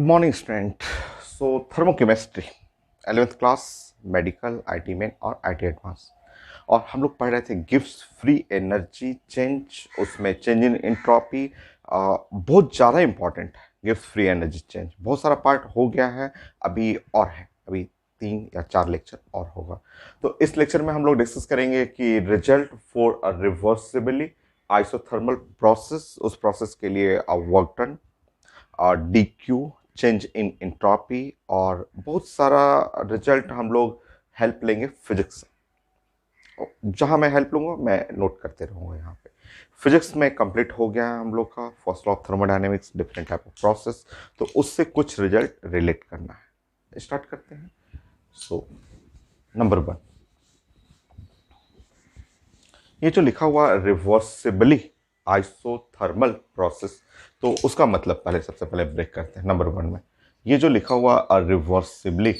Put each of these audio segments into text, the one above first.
Morning student. So thermochemistry 11th class, medical, IT main और IT advance. और हम लोग पढ़ रहे थे गिव्स फ्री एनर्जी चेंज। उसमें चेंज इन एंट्रोपी बहुत ज़्यादा इंपॉर्टेंट है। गिव्स फ्री एनर्जी चेंज बहुत सारा पार्ट हो गया है, अभी और है, अभी 3 या 4 लेक्चर और होगा। तो इस लेक्चर में हम लोग डिस्कस करेंगे कि result for a reversibly isothermal process, उस प्रोसेस के लिए work done, D Q, change in entropy, और बहुत सारा रिजल्ट हम लोग हेल्प लेंगे फिजिक्स से। जहां मैं हेल्प लूंगा मैं नोट करते रहूंगा यहाँ पे। फिजिक्स में कंप्लीट हो गया है हम लोग का first law of thermodynamics, different type of process. तो उससे कुछ रिजल्ट रिलेट करना है, स्टार्ट करते हैं। सो नंबर 1, ये जो लिखा हुआ रिवर्सिबली आइसोथर्मल प्रोसेस, तो उसका मतलब पहले सबसे पहले ब्रेक करते हैं। नंबर 1 में ये जो लिखा हुआ रिवर्सिबली,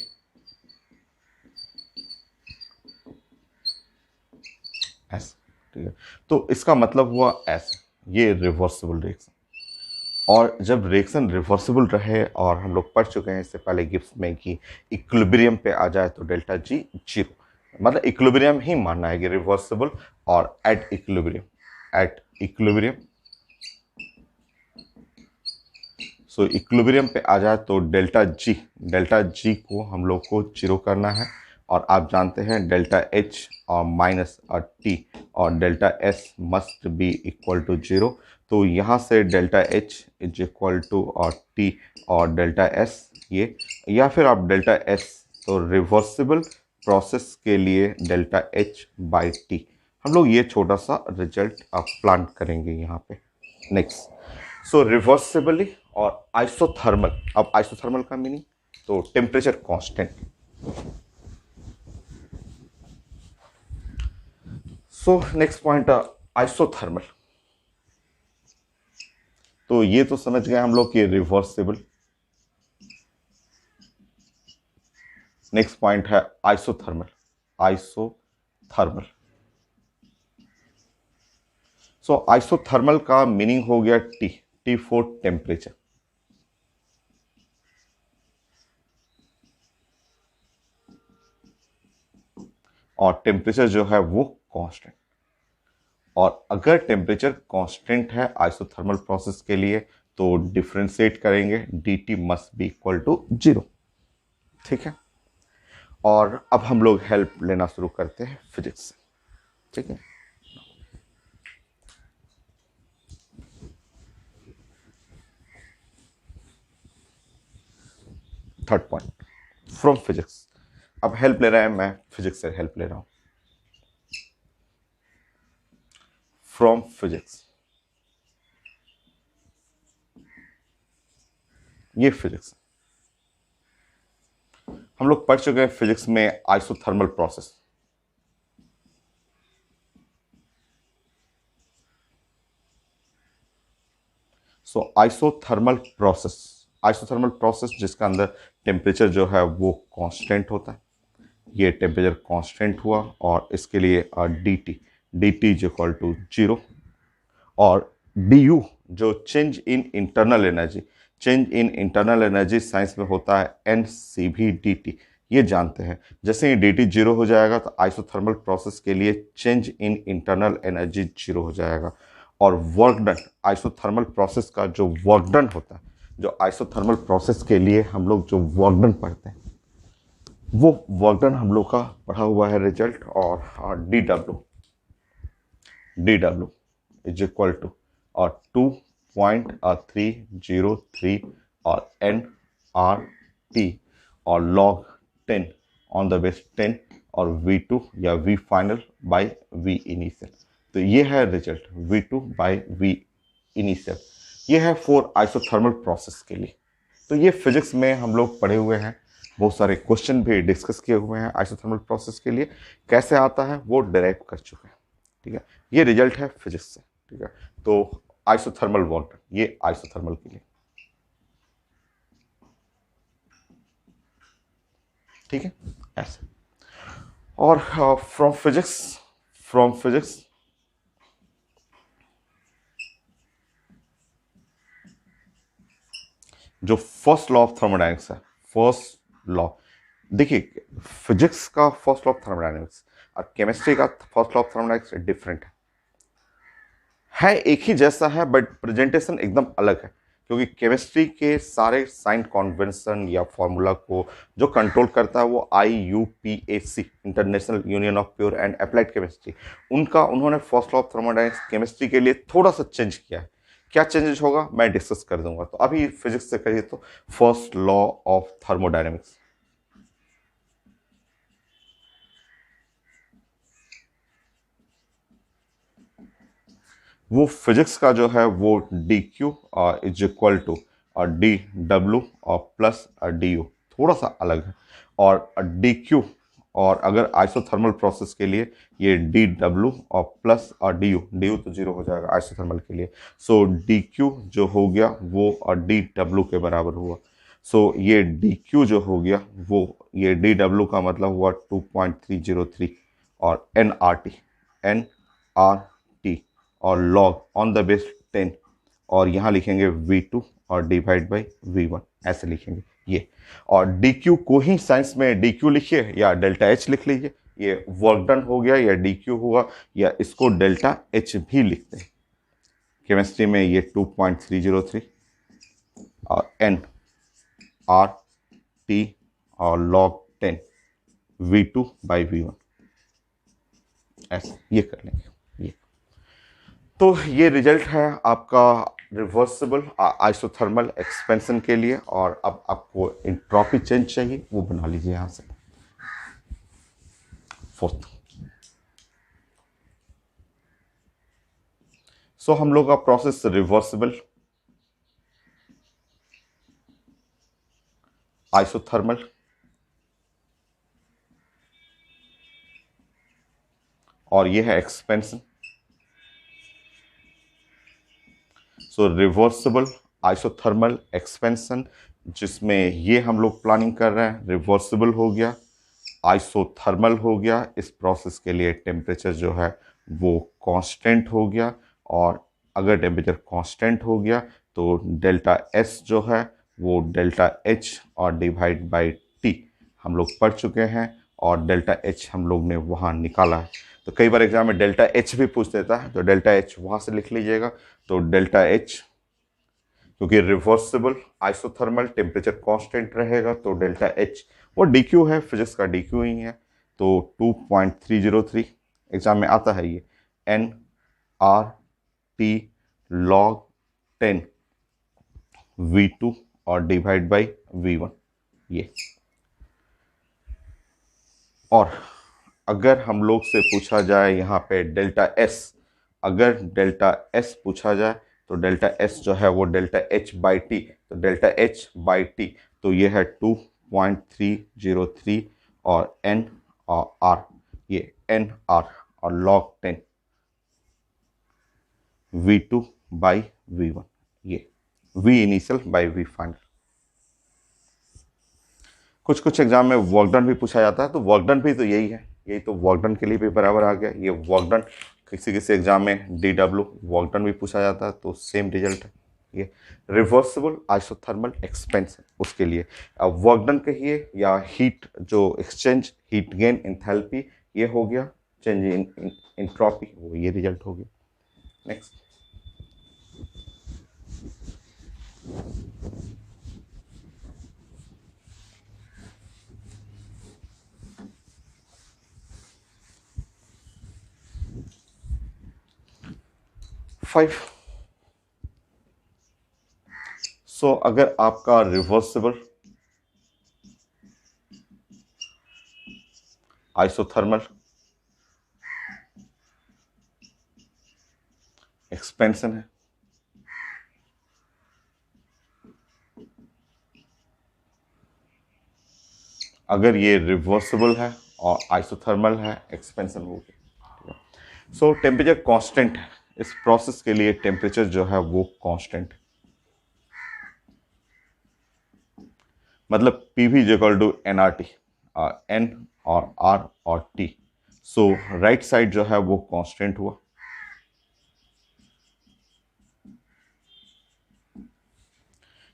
ऐसे, ठीक है, तो इसका मतलब हुआ ऐसे, ये रिवर्सिबल रिएक्शन। और जब रिएक्शन रिवर्सिबल रहे, और हम लोग पढ़ चुके हैं इससे पहले गिब्स में कि इक्विलिब्रियम पे आ जाए तो डेल्टा जी जीरो, मतलब इक्विलिब्रियम ही मानना है कि रिवर्सिबल और at equilibrium, at equilibrium. So equilibrium पे आ जाए तो डेल्टा जी को हम लोग को जीरो करना है। और आप जानते हैं डेल्टा एच और माइनस और टी और delta S must be equal to zero. तो यहाँ से delta H is equal to और टी और डेल्टा एस ये, या फिर आप डेल्टा एस, तो रिवर्सिबल प्रोसेस के लिए डेल्टा एच बाई टी। हम लोग ये छोटा सा रिजल्ट आप प्लान करेंगे यहाँ पे। नेक्स्ट, सो रिवर्सिबली और आइसोथर्मल। अब आइसोथर्मल का मीनिंग तो temperature constant. So next point, isothermal. तो ये तो समझ गए हम लोग कि रिवर्सिबल। नेक्स्ट पॉइंट है आइसोथर्मल, आइसोथर्मल। सो आइसोथर्मल का मीनिंग हो गया टी, टी फॉर टेम्परेचर। और टेम्परेचर जो है वो कांस्टेंट। और अगर टेम्परेचर कांस्टेंट है आइसोथर्मल प्रोसेस के लिए, तो डिफ्रेंशिएट करेंगे, D T must be equal to zero. ठीक है, और अब हम लोग हेल्प लेना शुरू करते हैं फिजिक्स से। ठीक है, थर्ड पॉइंट फ्रॉम फिजिक्स। अब हेल्प ले रहे हैं, मैं फिजिक्स से हेल्प ले रहा हूं। फ्रॉम फिजिक्स, ये फिजिक्स हम लोग पढ़ चुके हैं फिजिक्स में आइसोथर्मल प्रोसेस। सो आइसोथर्मल प्रोसेस जिसका अंदर टेम्परेचर जो है वो कांस्टेंट होता है। ये टेम्परेचर कांस्टेंट हुआ, और इसके लिए D T is equal to zero. और डी यू जो change in internal energy, change in internal energy science में होता है एन सी भी डी टी, ये जानते हैं। जैसे ही डी टी जीरो हो जाएगा तो आइसोथर्मल प्रोसेस के लिए change in internal energy zero हो जाएगा। और वर्क डन, आइसोथर्मल प्रोसेस का जो वर्क डन होता है, जो आइसोथर्मल प्रोसेस के लिए हम लोग जो वर्क डन पढ़ते हैं, वो वर्क डन हम लोग का पढ़ा हुआ है रिजल्ट। और D W is equal to और 2.303 और एन आर टी और लॉग 10 ऑन द बेस 10 और V2 या V final by V initial. तो ये है result V2 bye V initial. ये है फॉर आइसोथर्मल प्रोसेस के लिए। तो ये फिजिक्स में हम लोग पढ़े हुए हैं, बहुत सारे क्वेश्चन भी डिस्कस किए हुए हैं आइसोथर्मल प्रोसेस के लिए। कैसे आता है वो डिराइव कर चुके हैं। ठीक है, ये रिजल्ट है फिजिक्स से। ठीक है, तो आइसोथर्मल वर्क, ये आइसोथर्मल के लिए। ठीक है, ऐसे। और फ्रॉम फिजिक्स जो फर्स्ट लॉ ऑफ थर्मोडायनेमिक्स है, फर्स्ट लॉ, देखिए फिजिक्स का फर्स्ट लॉ ऑफ थर्मोडायनेमिक्स और केमिस्ट्री का first law of thermodynamics different है एक ही जैसा है बट प्रेजेंटेशन एकदम अलग है, क्योंकि केमिस्ट्री के सारे साइन कॉन्वेंशन या फॉर्मूला को जो कंट्रोल करता है वो IUPAC, international union of pure and applied chemistry, उनका उन्होंने first law of thermodynamics chemistry के लिए थोड़ा सा चेंज किया है। क्या चेंजेस होगा मैं डिस्कस कर दूंगा। तो अभी फिजिक्स से कहिए तो फर्स्ट लॉ ऑफ थर्मोडायनेमिक्स, वो फिजिक्स का जो है वो DQ is equal to DW और प्लस DU, थोड़ा सा अलग है। और DQ, और अगर आइसोथर्मल प्रोसेस के लिए ये DW और प्लस DU तो जीरो हो जाएगा आइसोथर्मल के लिए। सो DQ जो हो गया वो DW के बराबर हुआ। सो ये DQ जो हो गया वो ये DW का मतलब हुआ 2.303 और NRT और लॉग ऑन द बेस 10, और यहाँ लिखेंगे V2 और डिवाइड बाई V1, ऐसे लिखेंगे ये। और DQ को ही साइंस में DQ लिखिए या डेल्टा H लिख लीजिए, ये वर्क डन हो गया या DQ हुआ, या इसको डेल्टा H भी लिखते हैं। केमिस्ट्री में ये 2.303 और NRT और लॉग 10 V2 बाई V1, ऐसे ये कर लेंगे ये। तो ये रिजल्ट है आपका रिवर्सिबल आइसोथर्मल एक्सपेंशन के लिए। और अब आपको इंट्रॉपी चेंज चाहिए वो बना लीजिए यहां से फोर्थ। सो हम लोग का प्रोसेस रिवर्सिबल आइसोथर्मल और ये है expansion. So reversible isothermal expansion, जिसमें ये हम लोग प्लानिंग कर रहे हैं, रिवर्सिबल हो गया, आइसोथर्मल हो गया। इस प्रोसेस के लिए टेम्परेचर जो है वो कांस्टेंट हो गया, और अगर टेम्परेचर कांस्टेंट हो गया तो डेल्टा एस जो है वो डेल्टा एच और डिवाइड बाई टी हम लोग पढ़ चुके हैं, और डेल्टा एच हम लोग ने वहाँ निकाला है। तो कई बार एग्जाम में डेल्टा एच भी पूछ देता है, तो डेल्टा एच वहाँ से लिख लीजिएगा। तो डेल्टा एच, क्योंकि रिवर्सिबल आइसोथर्मल टेम्परेचर कांस्टेंट रहेगा, तो डेल्टा एच वो DQ है, फिजिक्स का DQ ही है। तो 2.303 एग्जाम में आता है ये NRT लॉग 10 V2 और डिवाइड बाई V1 ये। और अगर हम लोग से पूछा जाए यहाँ पे डेल्टा एस, अगर डेल्टा एस पूछा जाए तो डेल्टा एस जो है वो डेल्टा एच बाई टी, तो डेल्टा एच बाई टी तो ये है 2.303 और एन और आर, ये एन आर और लॉग 10 V2 बाई V1, ये V initial by V final. कुछ कुछ एग्जाम में वर्क डन भी पूछा जाता है, तो वर्क डन भी तो यही है, यही तो वर्क डन के लिए भी बराबर आ गया ये वर्क डन। किसी किसी एग्जाम में DW वर्क डन भी पूछा जाता है, तो सेम रिजल्ट है ये। रिवर्सिबल आइसोथर्मल एक्सपेंशन उसके लिए वर्क डन कहिए या हीट जो एक्सचेंज, हीट गेन, एंथैल्पी, ये हो गया, चेंज इन एंट्रोपी, वो ये रिजल्ट हो गया। नेक्स्ट 5। सो अगर आपका रिवर्सिबल आइसोथर्मल एक्सपेंशन है, अगर ये रिवर्सिबल है और आइसोथर्मल है, एक्सपेंशन हो गया। सो टेम्परेचर कांस्टेंट है, इस प्रोसेस के लिए टेम्परेचर जो है वो कांस्टेंट है, मतलब PV is equal to NRT, N और R और T। सो राइट साइड जो है वो कांस्टेंट हुआ।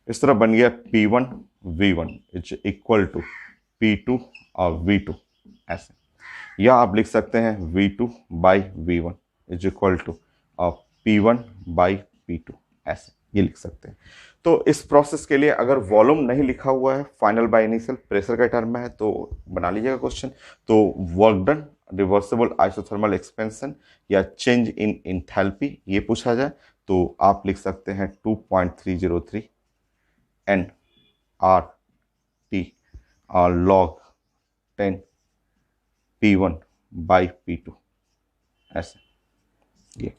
इस तरह बन गया P1 V1 is equal to P2 और V2 ऐसे, या आप लिख सकते हैं V2 by V1 is equal to P1 by P2 ऐसे, ये लिख सकते हैं। तो इस प्रोसेस के लिए अगर वॉल्यूम नहीं लिखा हुआ है फाइनल बाय इनिशियल प्रेशर का टर्म में है तो बना लीजिएगा क्वेश्चन। तो work done, reversible isothermal expansion या चेंज इन इंथैल्पी ये पूछा जाए तो आप लिख सकते हैं 2.303 N R T log 10 P1 by P2 ऐसे ये।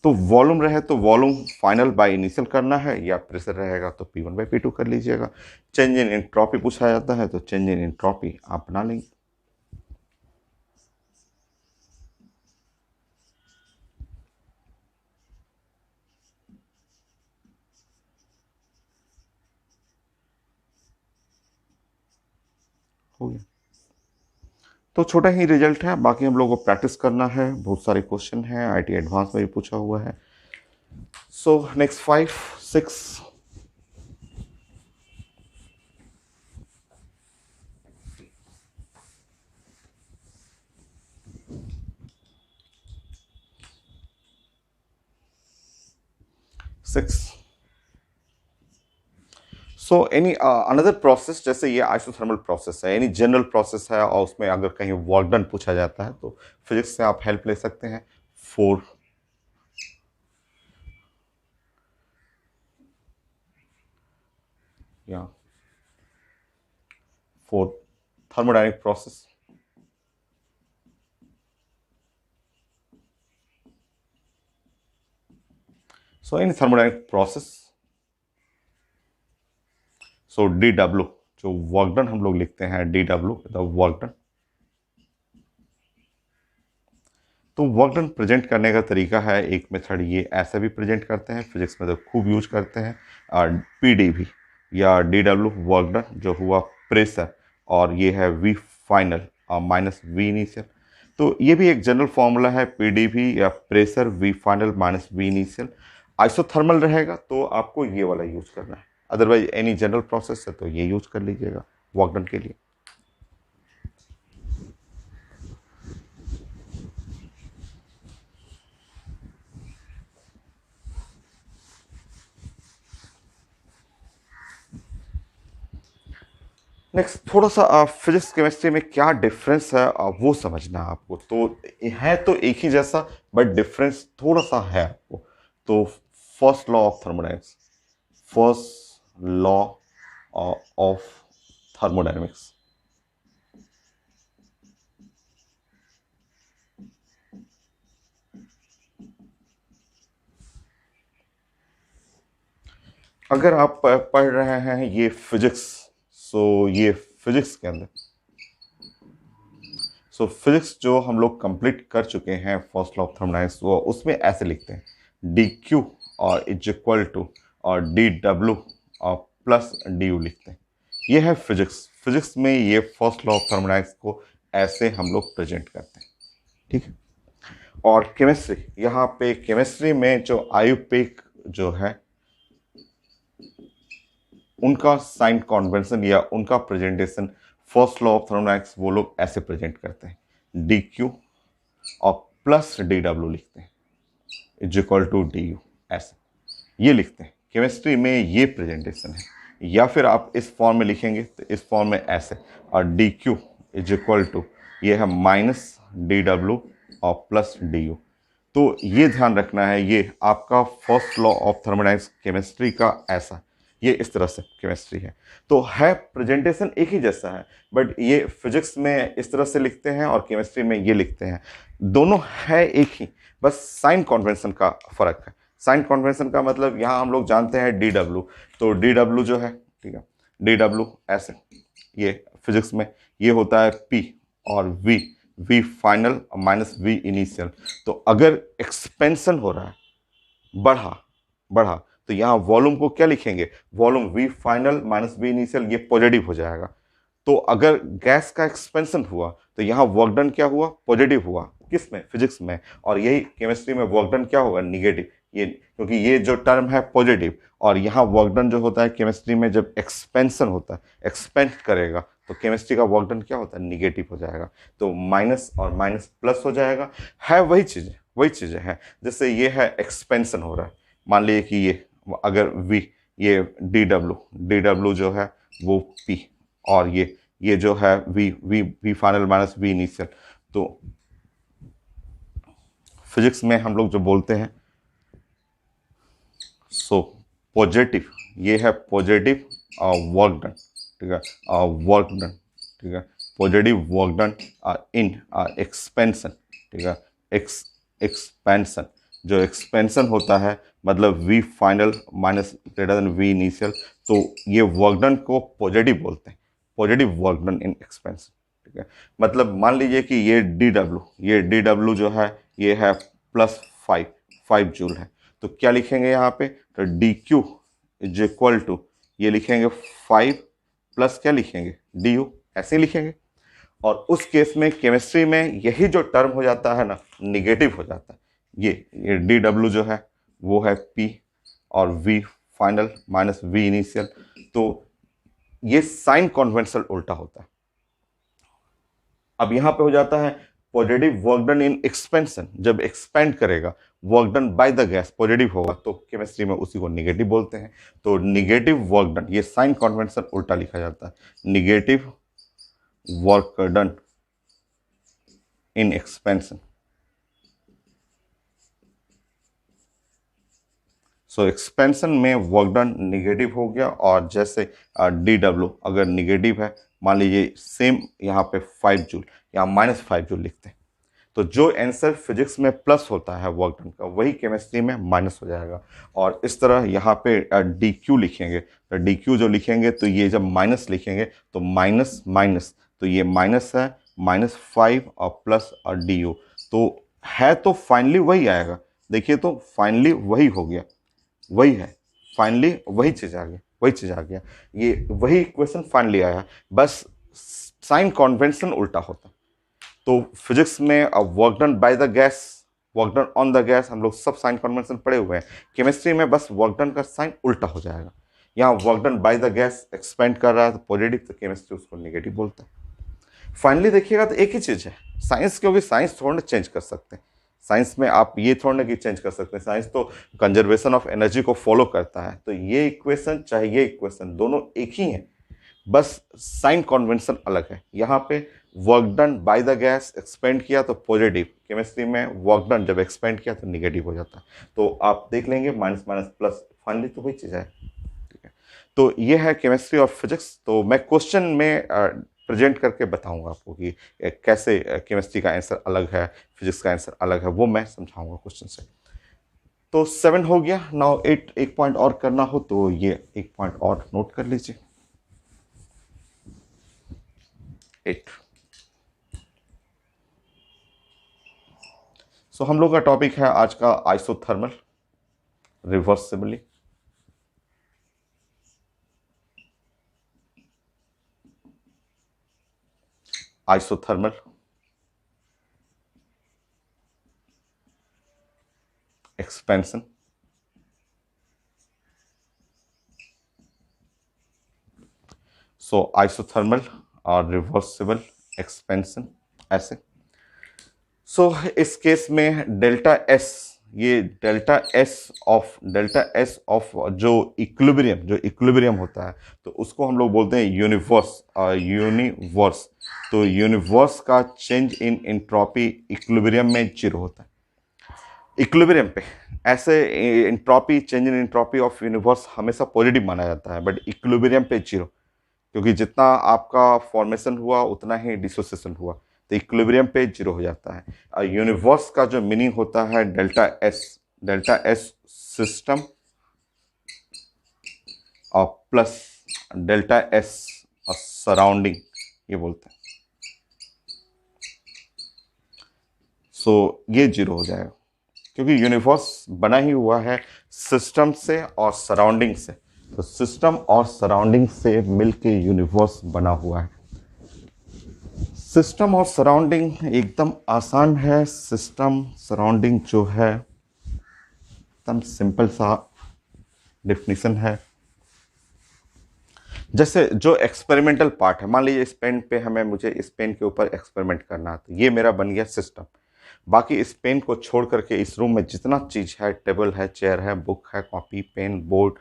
तो वॉल्यूम रहे तो वॉल्यूम फाइनल बाय इनिशियल करना है, या प्रेशर रहेगा तो P1 बाई P2 कर लीजिएगा। चेंज इन एंट्रोपी पूछा जाता है तो चेंज इन एंट्रोपी आप बना लेंगे। हो गया। तो छोटा ही रिजल्ट है, बाकी हम लोगों को प्रैक्टिस करना है। बहुत सारे क्वेश्चन हैं, आईटी एडवांस में भी पूछा हुआ है। So next 5 6 6। So any another process, जैसे ये आइसोथर्मल प्रोसेस है, एनी जनरल प्रोसेस है और उसमें अगर कहीं वर्क डन पूछा जाता है तो फिजिक्स से आप हेल्प ले सकते हैं। फोर या four thermodynamic process. So any thermodynamic process, so D W जो वर्क डन हम लोग लिखते हैं, D W the work done. तो वर्क डन प्रेजेंट करने का तरीका है, एक मेथड ये ऐसे भी प्रेजेंट करते हैं, फिजिक्स में तो खूब यूज करते हैं, और पी डी भी या डी डब्ल्यू वर्क डन जो हुआ प्रेशर, और ये है वी फाइनल और माइनस वी इनिशियल। तो ये भी एक जनरल फॉर्मूला है, पी डी भी या pressure V final minus V initial. Isothermal रहेगा तो आपको ये वाला यूज करना है, अदरवाइज एनी जनरल प्रोसेस है तो ये यूज कर लीजिएगा वर्क डन के लिए। नेक्स्ट थोड़ा सा फिजिक्स केमिस्ट्री में क्या डिफरेंस है वो समझना है आपको। तो है तो एक ही जैसा, बट डिफरेंस थोड़ा सा है आपको। तो first law of thermodynamics, first law of thermodynamics. अगर आप पढ़ रहे हैं ये फिजिक्स, सो ये फिजिक्स के अंदर, सो फिजिक्स जो हम लोग कंप्लीट कर चुके हैं फर्स्ट लॉ ऑफ थर्मोडायनेमिक्स, वो उसमें ऐसे लिखते हैं डी क्यू और इज इक्वल टू और डी डब्ल्यू और प्लस डी यू लिखते हैं। ये है फिजिक्स। फिजिक्स में ये फर्स्ट लॉ ऑफ थर्मोडायनेमिक्स को ऐसे हम लोग प्रेजेंट करते हैं, ठीक है। और केमिस्ट्री, यहाँ पे केमिस्ट्री में जो आयुपेक जो है उनका साइन कॉन्वेंशन या उनका presentation first law of thermodynamics वो लोग ऐसे प्रेजेंट करते हैं, डी क्यू और प्लस डी डब्ल्यू लिखते हैं is equal to D U, ऐसे ये लिखते हैं। केमिस्ट्री में ये प्रेजेंटेशन है, या फिर आप इस फॉर्म में लिखेंगे तो इस फॉर्म में ऐसे, और D Q is equal to ये है माइनस डी डब्ल्यू और प्लस डी यू। तो ये ध्यान रखना है, ये आपका first law of thermodynamics chemistry का ऐसा, ये इस तरह से केमिस्ट्री है। तो है प्रेजेंटेशन एक ही जैसा है, बट ये फिजिक्स में इस तरह से लिखते हैं और केमिस्ट्री में ये लिखते हैं। दोनों है एक ही, बस साइन कन्वेंशन का फर्क है। साइन कन्वेंशन का मतलब यहाँ हम लोग जानते हैं डी डब्ल्यू, तो डी डब्ल्यू जो है, ठीक है, डी डब्ल्यू ऐसे, ये फिजिक्स में ये होता है पी और V, V final minus V initial. तो अगर एक्सपेंशन हो रहा है, बढ़ा बढ़ा, तो यहाँ वॉल्यूम को क्या लिखेंगे, volume V final minus V initial, ये पॉजिटिव हो जाएगा। तो अगर गैस का एक्सपेंशन हुआ तो यहाँ वर्क डन क्या हुआ, पॉजिटिव हुआ, किस में, फिजिक्स में। और यही केमिस्ट्री में वर्क डन क्या होगा, निगेटिव। ये क्योंकि ये जो टर्म है पॉजिटिव, और यहाँ वर्क डन जो होता है केमिस्ट्री में जब एक्सपेंशन होता है, एक्सपेंड करेगा, तो केमिस्ट्री का वर्क डन क्या होता है, निगेटिव हो जाएगा। तो माइनस और माइनस प्लस हो जाएगा। है वही चीज़ें हैं। जैसे ये है एक्सपेंशन हो रहा है, मान लीजिए कि ये अगर वी, ये डी डब्ल्यू जो है वो पी, और ये जो है V V V final minus V initial. तो फिजिक्स में हम लोग जो बोलते हैं, सो पॉजिटिव, ये है पॉजिटिव वर्क डन, ठीक है, वर्क डन, ठीक है, positive work done in expansion, ठीक है, एक्सपेंशन। जो एक्सपेंशन होता है मतलब V final minus greater than V initial, तो ये वर्क डन को पॉजिटिव बोलते हैं, positive work done in expansion, ठीक है। मतलब मान लीजिए कि ये डी डब्ल्यू जो है ये है प्लस 5 जूल है। तो क्या लिखेंगे यहाँ पे, तो D Q is equal to, ये लिखेंगे 5 प्लस क्या लिखेंगे, डी यू, ऐसे ही लिखेंगे। और उस केस में केमिस्ट्री में यही जो टर्म हो जाता है ना, निगेटिव हो जाता है। ये डी डब्ल्यू जो है वो है पी, और V final minus V initial. तो ये साइन कन्वेंशन उल्टा होता है। अब यहां पे हो जाता है positive work done in expansion, जब एक्सपेंड करेगा work done by the gas positive होगा, तो केमिस्ट्री में उसी को निगेटिव बोलते हैं। तो निगेटिव वर्क डन, ये साइन कन्वेंशन उल्टा लिखा जाता है, negative work done in expansion. So expansion में वर्क डन निगेटिव हो गया, और जैसे डी डब्ल्यू अगर निगेटिव है, मान लीजिए सेम यहाँ पे 5 जूल, यहाँ माइनस 5 जूल लिखते हैं, तो जो आंसर फिजिक्स में प्लस होता है वर्क डन का, वही केमिस्ट्री में माइनस हो जाएगा। और इस तरह यहाँ पे डी क्यू लिखेंगे, तो डी क्यू जो लिखेंगे, तो ये जब माइनस लिखेंगे तो माइनस माइनस, तो ये माइनस है, -5 और प्लस और डी यू, तो है तो फाइनली वही आएगा। देखिए तो फाइनली वही हो गया, वही है, फाइनली वही चीज़ आ गया, वही चीज़ आ गया, ये वही इक्वेशन फाइनली आया, बस साइन कन्वेंशन उल्टा होता। तो फिजिक्स में work done by the gas, work done on the gas, हम लोग सब साइन कन्वेंशन पढ़े हुए हैं। केमिस्ट्री में बस वर्क डन का साइन उल्टा हो जाएगा। यहाँ work done by the gas expand कर रहा है तो पॉजिटिव, तो केमिस्ट्री उसको नेगेटिव बोलता है। फाइनली देखिएगा तो एक ही चीज़ है साइंस, क्योंकि साइंस थोड़ा ना चेंज कर सकते हैं। साइंस में आप ये थोड़ा ना कि चेंज कर सकते हैं, साइंस तो कंजर्वेशन ऑफ एनर्जी को फॉलो करता है। तो ये इक्वेशन चाहे ये इक्वेशन दोनों एक ही हैं, बस साइन कन्वेंशन अलग है। यहाँ पे work done by the gas expand किया तो पॉजिटिव, केमिस्ट्री में वर्क डन जब एक्सपेंड किया तो निगेटिव हो जाता है। तो आप देख लेंगे माइनस माइनस प्लस, फाइनली तो वही चीज़ है, ठीक है। तो ये है केमिस्ट्री और फिजिक्स। तो मैं क्वेश्चन में प्रेजेंट करके बताऊंगा आपको कि कैसे केमिस्ट्री का आंसर अलग है, फिजिक्स का आंसर अलग है, वो मैं समझाऊंगा क्वेश्चन से। तो 7 हो गया। नाउ 8, एक पॉइंट और करना हो तो ये एक पॉइंट और नोट कर लीजिए। 8। सो हम लोग का टॉपिक है आज का आइसोथर्मल रिवर्सिबली। आइसोथर्मल एक्सपेंशन, सो आइसोथर्मल और रिवर्सिबल एक्सपेंशन ऐसे। सो इस केस में डेल्टा एस, ये डेल्टा एस ऑफ जो इक्विलिब्रियम होता है, तो उसको हम लोग बोलते हैं यूनिवर्स। तो यूनिवर्स का चेंज इन एंट्रोपी इक्विलिब्रियम में 0 होता है। इक्विलिब्रियम पे ऐसे entropy, change in entropy of universe हमेशा पॉजिटिव माना जाता है, बट इक्विलिब्रियम पे 0, क्योंकि जितना आपका फॉर्मेशन हुआ उतना ही डिसोसिएशन हुआ, तो इक्विलिब्रियम पे 0 हो जाता है। यूनिवर्स का जो मीनिंग होता है डेल्टा एस सिस्टम और प्लस डेल्टा एस सराउंडिंग, ये बोलते हैं। सो ये 0 हो जाएगा, क्योंकि यूनिवर्स बना ही हुआ है सिस्टम से और सराउंडिंग से। तो सिस्टम और सराउंडिंग से मिलके यूनिवर्स बना हुआ है। सिस्टम और सराउंडिंग एकदम आसान है। सिस्टम सराउंडिंग जो है एकदम सिंपल सा डिफिनीशन है। जैसे जो एक्सपेरिमेंटल पार्ट है, मान लीजिए इस पेन पे मुझे इस पेन के ऊपर एक्सपेरिमेंट करना है, तो ये मेरा बन गया सिस्टम। बाकी इस पेन को छोड़ करके इस रूम में जितना चीज है, टेबल है, चेयर है, बुक है, कॉपी, पेन, बोर्ड,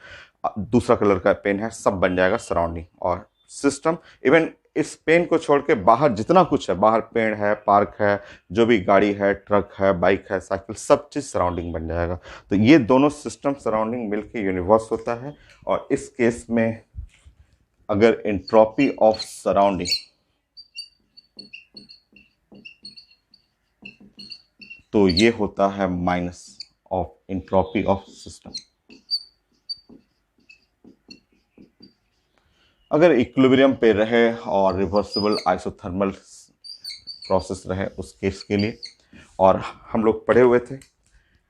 दूसरा कलर का पेन है, सब बन जाएगा सराउंडिंग और सिस्टम। इवन इस पेन को छोड़ के बाहर जितना कुछ है, बाहर पेड़ है, पार्क है, जो भी गाड़ी है, ट्रक है, बाइक है, साइकिल, सब चीज सराउंडिंग बन जाएगा। तो ये दोनों सिस्टम सराउंडिंग मिलके यूनिवर्स होता है। और इस केस में अगर एंट्रोपी ऑफ सराउंडिंग, तो ये होता है minus of entropy of system. अगर इक्विलिब्रियम पे रहे और रिवर्सिबल आइसोथर्मल प्रोसेस रहे उस केस के लिए। और हम लोग पढ़े हुए थे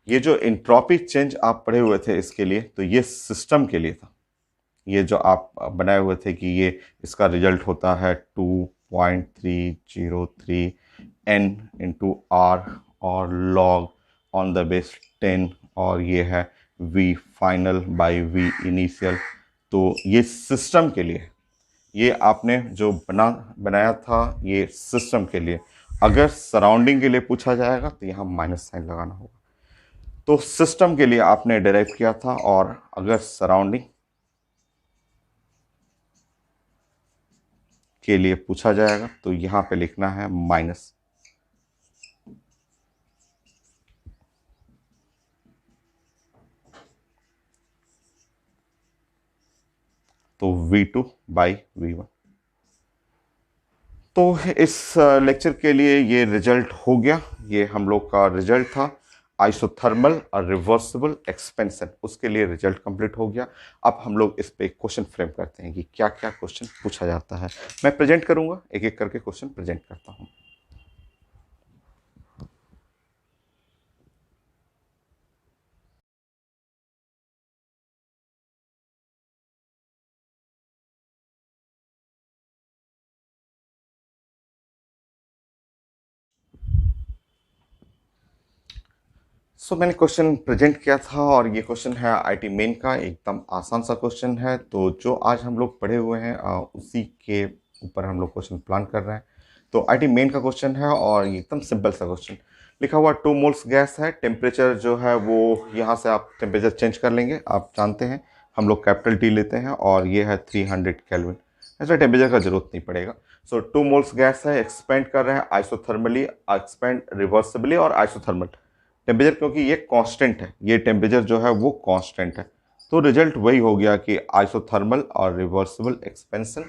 ये जो एंट्रोपी चेंज आप पढ़े हुए थे इसके लिए, तो ये सिस्टम के लिए था। ये जो आप बनाए हुए थे कि ये इसका रिजल्ट होता है 2.303 n इंटू आर और लॉग ऑन द बेस 10, और ये है v final by v initial. तो ये सिस्टम के लिए, ये आपने जो बनाया था ये सिस्टम के लिए। अगर सराउंडिंग के लिए पूछा जाएगा तो यहाँ माइनस साइन लगाना होगा। तो सिस्टम के लिए आपने डिराइव किया था, और अगर सराउंडिंग के लिए पूछा जाएगा तो यहाँ पे लिखना है माइनस। तो V2 बाई V1। तो इस लेक्चर के लिए ये रिजल्ट हो गया। ये हम लोग का रिजल्ट था आइसोथर्मल और रिवर्सिबल एक्सपेंशन, उसके लिए रिजल्ट कंप्लीट हो गया। अब हम लोग इस पे क्वेश्चन फ्रेम करते हैं कि क्या क्या क्वेश्चन पूछा जाता है। मैं प्रेजेंट करूंगा, एक एक करके क्वेश्चन प्रेजेंट करता हूं। मैंने क्वेश्चन प्रेजेंट किया था, और ये क्वेश्चन है आईटी मेन का, एकदम आसान सा क्वेश्चन है। तो जो आज हम लोग पढ़े हुए हैं उसी के ऊपर हम लोग क्वेश्चन प्लान कर रहे हैं। तो आईटी मेन का क्वेश्चन है, और ये एकदम सिंपल सा क्वेश्चन। लिखा हुआ 2 मोल्स गैस है, टेम्परेचर जो है वो यहाँ से आप टेम्परेचर चेंज कर लेंगे, आप जानते हैं हम लोग कैपिटल टी लेते हैं, और ये है 300 केल्विन। ऐसा टेम्परेचर का जरूरत नहीं पड़ेगा। 2 मोल्स गैस है, एक्सपेंड कर रहे हैं आइसोथर्मली, एक्सपेंड रिवर्सिबली और आइसोथर्मल टेम्परेचर, क्योंकि ये कांस्टेंट है, ये टेम्परेचर जो है वो कांस्टेंट है। तो रिजल्ट वही हो गया कि आइसोथर्मल और रिवर्सिबल एक्सपेंशन।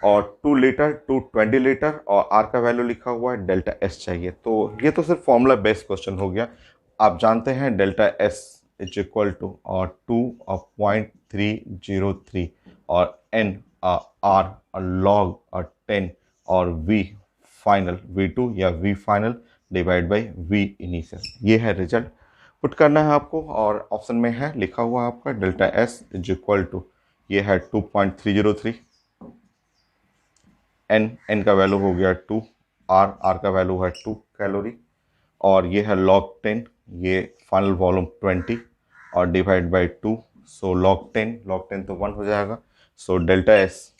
और 2 लीटर टू 20 लीटर, और आर का वैल्यू लिखा हुआ है डेल्टा एस चाहिए। तो ये तो सिर्फ फॉर्मूला बेस्ड क्वेश्चन हो गया। आप जानते हैं delta S is equal to और 2.303 और एन आर लॉग और 10 और वी फाइनल V2 या V final divide by V initial. ये है रिजल्ट। पुट करना है आपको, और ऑप्शन में है लिखा हुआ आपका delta S is equal to, ये है 2.303, एन का वैल्यू हो गया 2, आर का वैल्यू है 2 कैलोरी, और ये है लॉग 10, ये फाइनल वॉल्यूम 20 और डिवाइड बाई 2। सो लॉग 10 तो 1 हो जाएगा। So delta S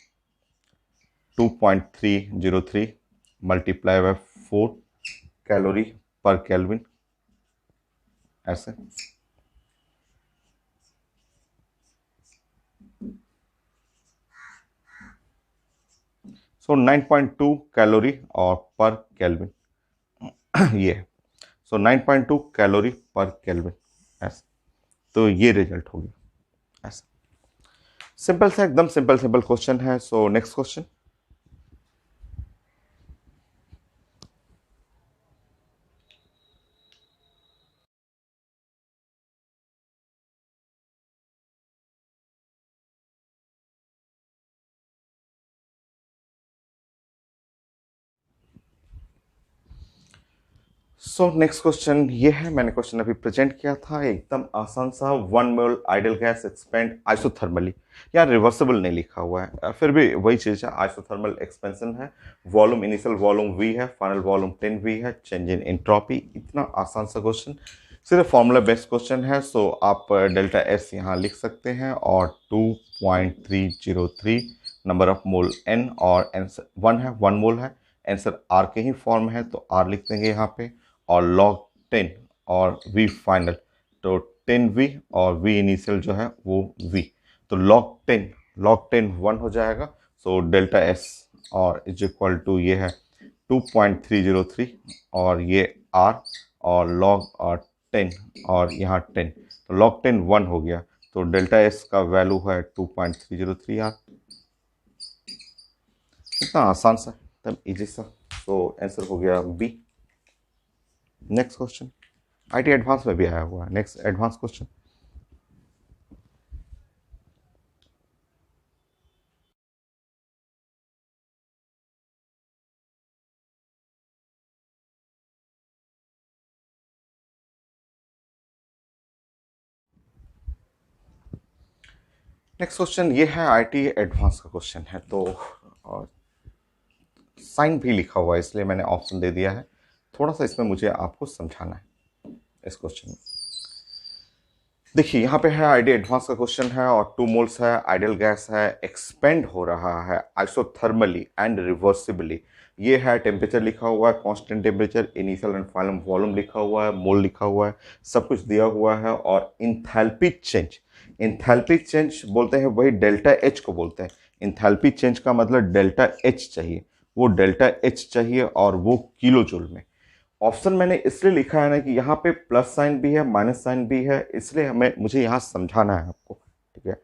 2.303 multiply bye 4 calorie पर केल्विन, ऐसे। सो 9.2 कैलोरी और पर केल्विन ये है। सो 9.2 कैलोरी पर केल्विन, ऐसे। तो ये रिजल्ट हो गया ऐसा। सिंपल सा, एकदम सिंपल सिंपल क्वेश्चन है। So next question. So next question ये है, मैंने क्वेश्चन अभी प्रेजेंट किया था, एकदम आसान सा। 1 mole ideal gas expand isothermally, यहाँ रिवर्सिबल नहीं लिखा हुआ है, फिर भी वही चीज़ है, आइसोथर्मल एक्सपेंशन है, वॉल्यूम इनिशियल वॉल्यूम V है, फाइनल वॉल्यूम 10V है, चेंज इन एंट्रोपी। इतना आसान सा क्वेश्चन, सिर्फ फॉर्मूला बेस्ड क्वेश्चन है। सो आप डेल्टा एस यहाँ लिख सकते हैं और 2.303 नंबर ऑफ मोल N और आंसर 1 है, 1 मोल है, आंसर R के ही फॉर्म है तो R लिख देंगे यहाँ पे, और log 10 और V फाइनल, तो 10V और V इनिशियल जो है वो V, तो log 10 1 हो जाएगा। सो डेल्टा S और इज इक्वल टू ये है 2.303 और ये R और log और 10 और यहाँ 10, तो log 10 1 हो गया, तो डेल्टा S का वैल्यू है 2.303 R। कितना आसान सा, एकदम इजी सा। तो आंसर हो गया B। Next question IT advance में भी आया हुआ है। नेक्स्ट एडवांस क्वेश्चन, ये है आईटी एडवांस का क्वेश्चन है, तो साइन भी लिखा हुआ है इसलिए मैंने ऑप्शन दे दिया है। थोड़ा सा इसमें मुझे आपको समझाना है इस क्वेश्चन में। देखिए यहाँ पे है आईडी एडवांस का क्वेश्चन है और 2 मोल्स है, आइडियल गैस है, एक्सपेंड हो रहा है आइसोथर्मली एंड रिवर्सिबली। ये है, टेम्परेचर लिखा हुआ है, constant temperature, initial and final volume लिखा हुआ है, मोल लिखा हुआ है, सब कुछ दिया हुआ है। और इंथैल्पी चेंज, इंथैल्पी चेंज बोलते हैं वही डेल्टा एच को बोलते हैं। इंथैल्पी चेंज का मतलब डेल्टा एच चाहिए, वो डेल्टा एच चाहिए और वो किलो जूल में। ऑप्शन मैंने इसलिए लिखा है ना कि यहाँ पे प्लस साइन भी है, माइनस साइन भी है, इसलिए मुझे यहाँ समझाना है आपको, ठीक है।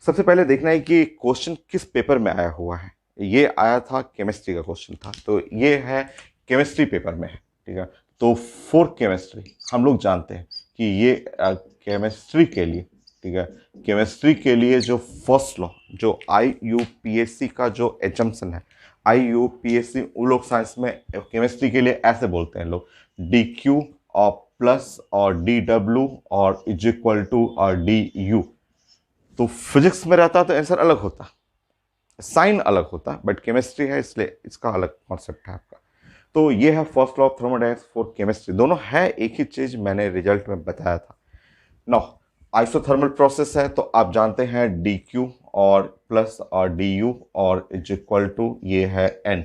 सबसे पहले देखना है कि क्वेश्चन किस पेपर में आया हुआ है। ये आया था, केमिस्ट्री का क्वेश्चन था, तो ये है केमिस्ट्री पेपर में है, ठीक है। तो फॉर केमिस्ट्री हम लोग जानते हैं कि ये केमिस्ट्री के लिए, ठीक है, केमिस्ट्री के लिए जो फर्स्ट लॉ, जो IUPAC का जो एजम्पशन है, IUPAC उन लोग साइंस में केमिस्ट्री के लिए ऐसे बोलते हैं लोग, DQ और प्लस और DW और इज इक्वल टू और DU। तो फिजिक्स में रहता तो आंसर अलग होता, साइन अलग होता, बट केमिस्ट्री है इसलिए इसका अलग कॉन्सेप्ट है आपका। तो ये है first law of thermodynamics for chemistry, दोनों है एक ही चीज, मैंने रिजल्ट में बताया था। नो, आइसोथर्मल प्रोसेस है तो आप जानते हैं DQ और प्लस और DU और इज इक्वल टू ये है N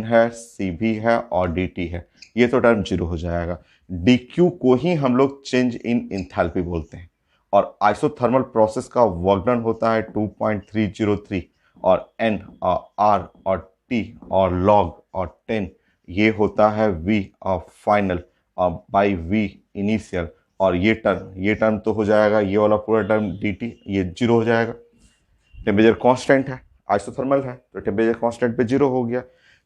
है, CB है और DT है, ये तो टर्म जीरो हो जाएगा। DQ को ही हम लोग चेंज इन इंथैल्पी बोलते हैं, और आइसोथर्मल प्रोसेस का वर्क डन होता है 2.303 और N और R और T और log और 10, ये होता है V और फाइनल और बाई V इनिशियल, और ये टर्म तो हो जाएगा, ये वाला पूरा टर्म DT ये जीरो हो जाएगा। टेम्परेचर कांस्टेंट है, आइसोथर्मल है, तो टेम्परेचर कांस्टेंट पे जीरो हो गया,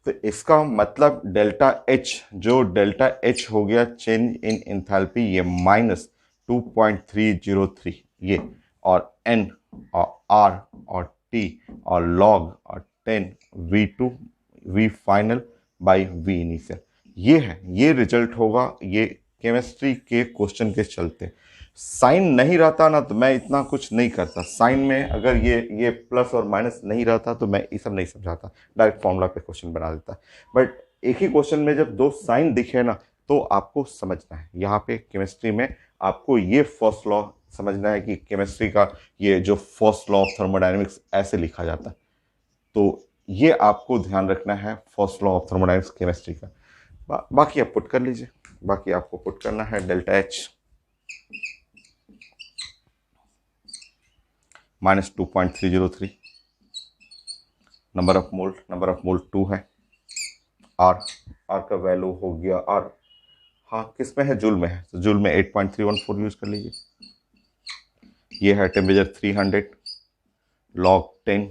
तो इसका मतलब डेल्टा एच, जो डेल्टा एच हो गया चेंज इन इंथैल्पी, ये -2.303 ये, और N और R और T और log और 10 V2 V final by V initial, ये है, ये रिजल्ट होगा, ये केमिस्ट्री के क्वेश्चन के चलते। साइन नहीं रहता ना तो मैं इतना कुछ नहीं करता, साइन में अगर ये प्लस और माइनस नहीं रहता तो मैं ये सब नहीं समझाता, डायरेक्ट फॉर्मूला पे क्वेश्चन बना देता। बट एक ही क्वेश्चन में जब दो साइन दिखे ना तो आपको समझना है, यहाँ पे केमिस्ट्री में आपको ये फर्स्ट लॉ समझना है कि केमिस्ट्री का ये जो फर्स्ट लॉ ऑफ थर्मोडायनेमिक्स ऐसे लिखा जाता है, तो ये आपको ध्यान रखना है first law of thermodynamics chemistry का। बाकी आप पुट कर लीजिए, बाकी आपको पुट करना है डेल्टा एच -2.303, नंबर ऑफ मोल 2 है, आर का वैल्यू हो गया आर, हाँ किस में है, जूल में है, तो जूल में 8.314 यूज कर लीजिए। ये है टेम्परेचर 300, log 10,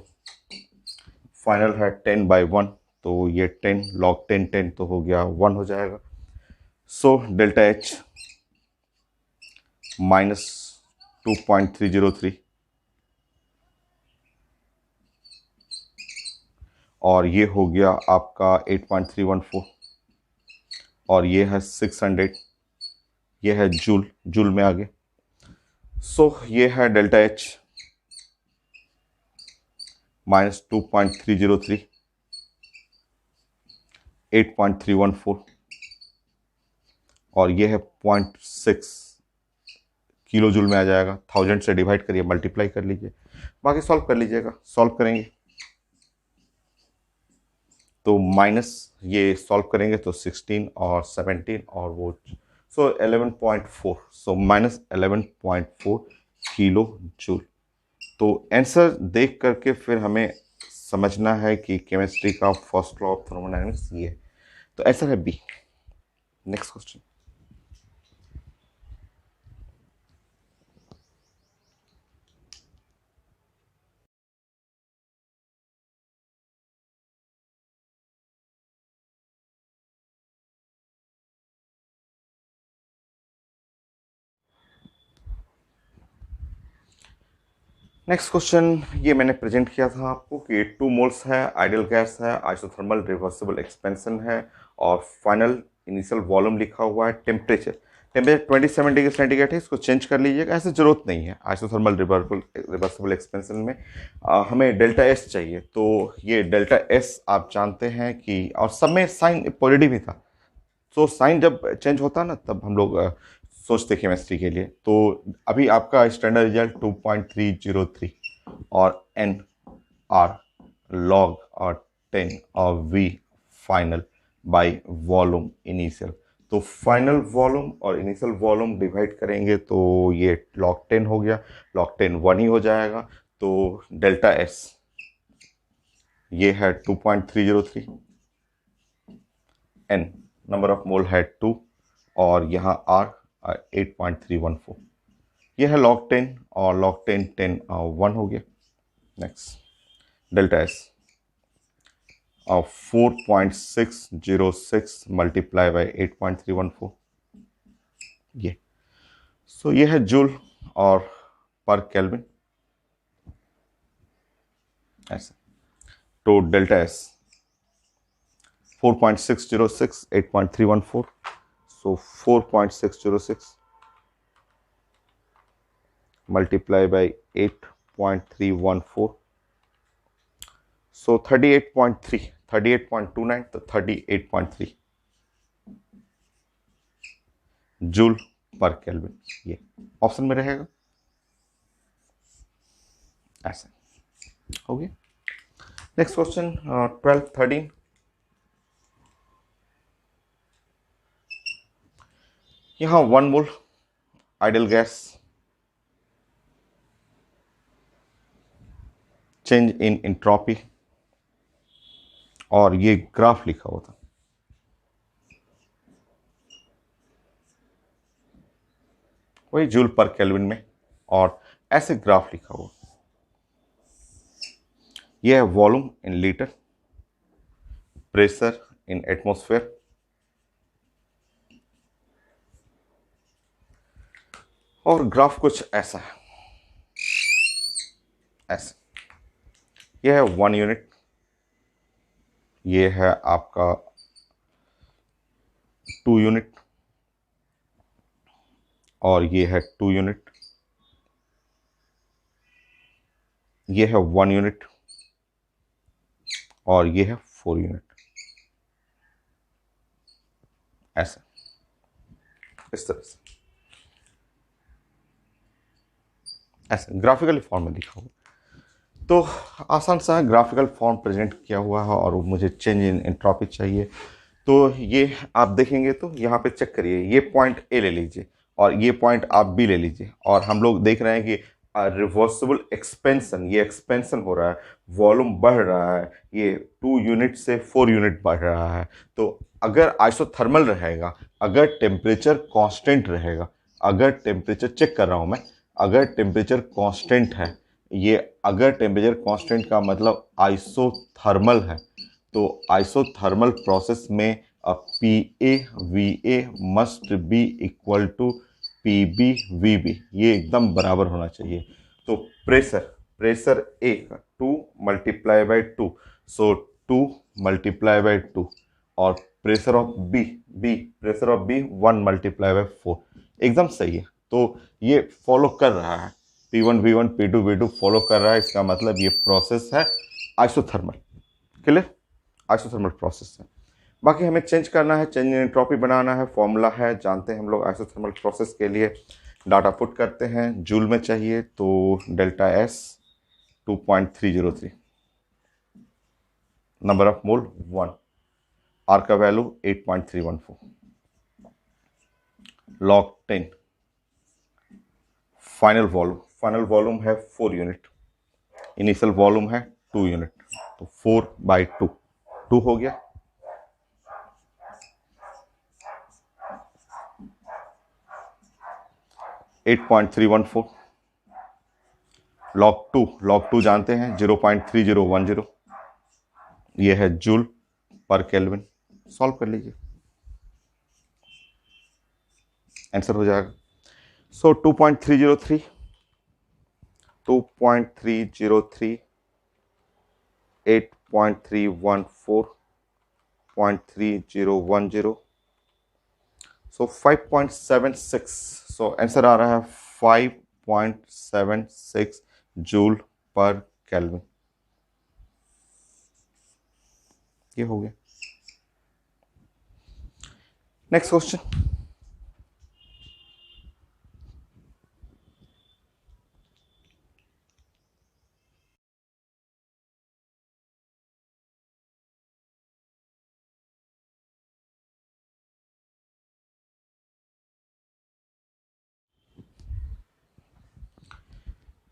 फाइनल है 10/1, तो ये 10 log 10 तो हो गया 1 हो जाएगा। सो डेल्टा एच -2.303 और ये हो गया आपका 8.314, और ये है 600, ये है जूल, जूल में आगे। सो ये है डेल्टा एच -2.303, 8.314, और ये है 0.6 किलो जूल में आ जाएगा। 1000 से डिवाइड करिए, मल्टीप्लाई कर लीजिए, बाकी सॉल्व कर लीजिएगा। सॉल्व करेंगे तो माइनस, ये सॉल्व करेंगे तो 16 और 17 और वो, सो 11.4, सो -11.4 किलो जूल। तो आंसर देख करके फिर हमें समझना है कि केमिस्ट्री का फर्स्ट लॉ ऑफ थर्मोडायनेमिक्स ये है। तो आंसर है B. Next question. Next question ये मैंने प्रेजेंट किया था आपको कि 2 मोल्स है, आइडियल गैस है, आइसोथर्मल रिवर्सिबल एक्सपेंशन है, और फाइनल इनिशियल वॉल्यूम लिखा हुआ है। टेम्परेचर 27 डिग्री सेंटीग्रेड है, इसको चेंज कर लीजिएगा, ऐसे जरूरत नहीं है। आइसोथर्मल रिवर्सिबल एक्सपेंशन में हमें डेल्टा एस चाहिए, तो ये डेल्टा एस आप जानते हैं कि, और सब में साइन पॉजिटिव ही था। तो साइन जब चेंज होता है ना, तब हम लोग सोचते केमिस्ट्री के लिए। तो अभी आपका स्टैंडर्ड रिजल्ट 2.303 और एन आर लॉग और 10 और V final by volume initial. तो फाइनल वॉल्यूम और इनिशियल वॉल्यूम डिवाइड करेंगे तो ये लॉग 10 हो गया, लॉग 10 1 ही हो जाएगा। तो डेल्टा एस ये है 2.303, एन नंबर ऑफ मोल है 2, और यहाँ आर 8.314। यह है log 10, और log 10 10 1 हो गया। Next delta S 4.606 multiply by 8.314, ये। सो ये है जूल और पर केल्विन ऐसे। तो delta S 4.606 8.314, so 4.606 multiply by 8.314, so 38.3, 38.29, तो 38.3 जूल पर केल्विन, ये ऑप्शन में रहेगा। ऐसे हो गया। Next question 12 13। यहां 1 mole ideal gas, change in entropy, और ये ग्राफ लिखा हुआ था। वही जूल पर केल्विन में, और ऐसे ग्राफ लिखा हुआ। यह है volume in litre, pressure in atmosphere, और ग्राफ कुछ ऐसा है, ऐसे। यह है 1 यूनिट, ये है आपका 2 यूनिट, और ये है 2 यूनिट, ये है 1 यूनिट, और ये है 4 यूनिट। ऐसा, इस तरह से, ऐसे ग्राफिकली फॉर्म में लिखा हुआ। तो आसान सा ग्राफिकल फॉर्म प्रेजेंट किया हुआ है, और मुझे चेंज इन एंट्रोपी चाहिए। तो ये आप देखेंगे तो यहाँ पे चेक करिए, ये पॉइंट ए ले लीजिए और ये पॉइंट आप बी ले लीजिए, और हम लोग देख रहे हैं कि रिवर्सिबल एक्सपेंशन, ये एक्सपेंशन हो रहा है, वॉल्यूम बढ़ रहा है, ये 2 यूनिट से 4 यूनिट बढ़ रहा है। तो अगर आइसोथर्मल रहेगा, अगर टेम्परेचर कांस्टेंट रहेगा, अगर टेम्परेचर चेक कर रहा हूँ मैं, अगर टेम्परेचर कांस्टेंट है, ये अगर टेम्परेचर कांस्टेंट का मतलब आइसोथर्मल है, तो आइसोथर्मल प्रोसेस में P A V A must be equal to P B V B, ये एकदम बराबर होना चाहिए। तो pressure, pressure A 2 multiply by 2, so 2 multiply by 2, और pressure of B B, pressure of B 1 × 4, एकदम सही है। तो ये फॉलो कर रहा है, P1 V1 P2 V2 follow कर रहा है, इसका मतलब ये प्रोसेस है आइसोथर्मल। क्लियर, आइसोथर्मल प्रोसेस है। बाकी हमें चेंज करना है, चेंज इन एंट्रोपी बनाना है, फॉर्मूला है जानते हैं हम लोग आइसोथर्मल प्रोसेस के लिए। डाटा पुट करते हैं, जूल में चाहिए तो delta S 2.303, number of mole 1, R का वैल्यू 8.314, लॉग 10, फाइनल वॉल्यूम है 4 यूनिट, इनिशियल वॉल्यूम है 2 यूनिट, तो 4/2 2 हो गया। (8.314) लॉग टू जानते हैं 0.3010, ये है जूल पर केल्विन। सॉल्व कर लीजिए, आंसर हो जाएगा। सो 2.303 8.314 0.3010, सो 5.76, सो आंसर आ रहा है 5.76 जूल पर केल्विन। ये हो गया। नेक्स्ट क्वेश्चन,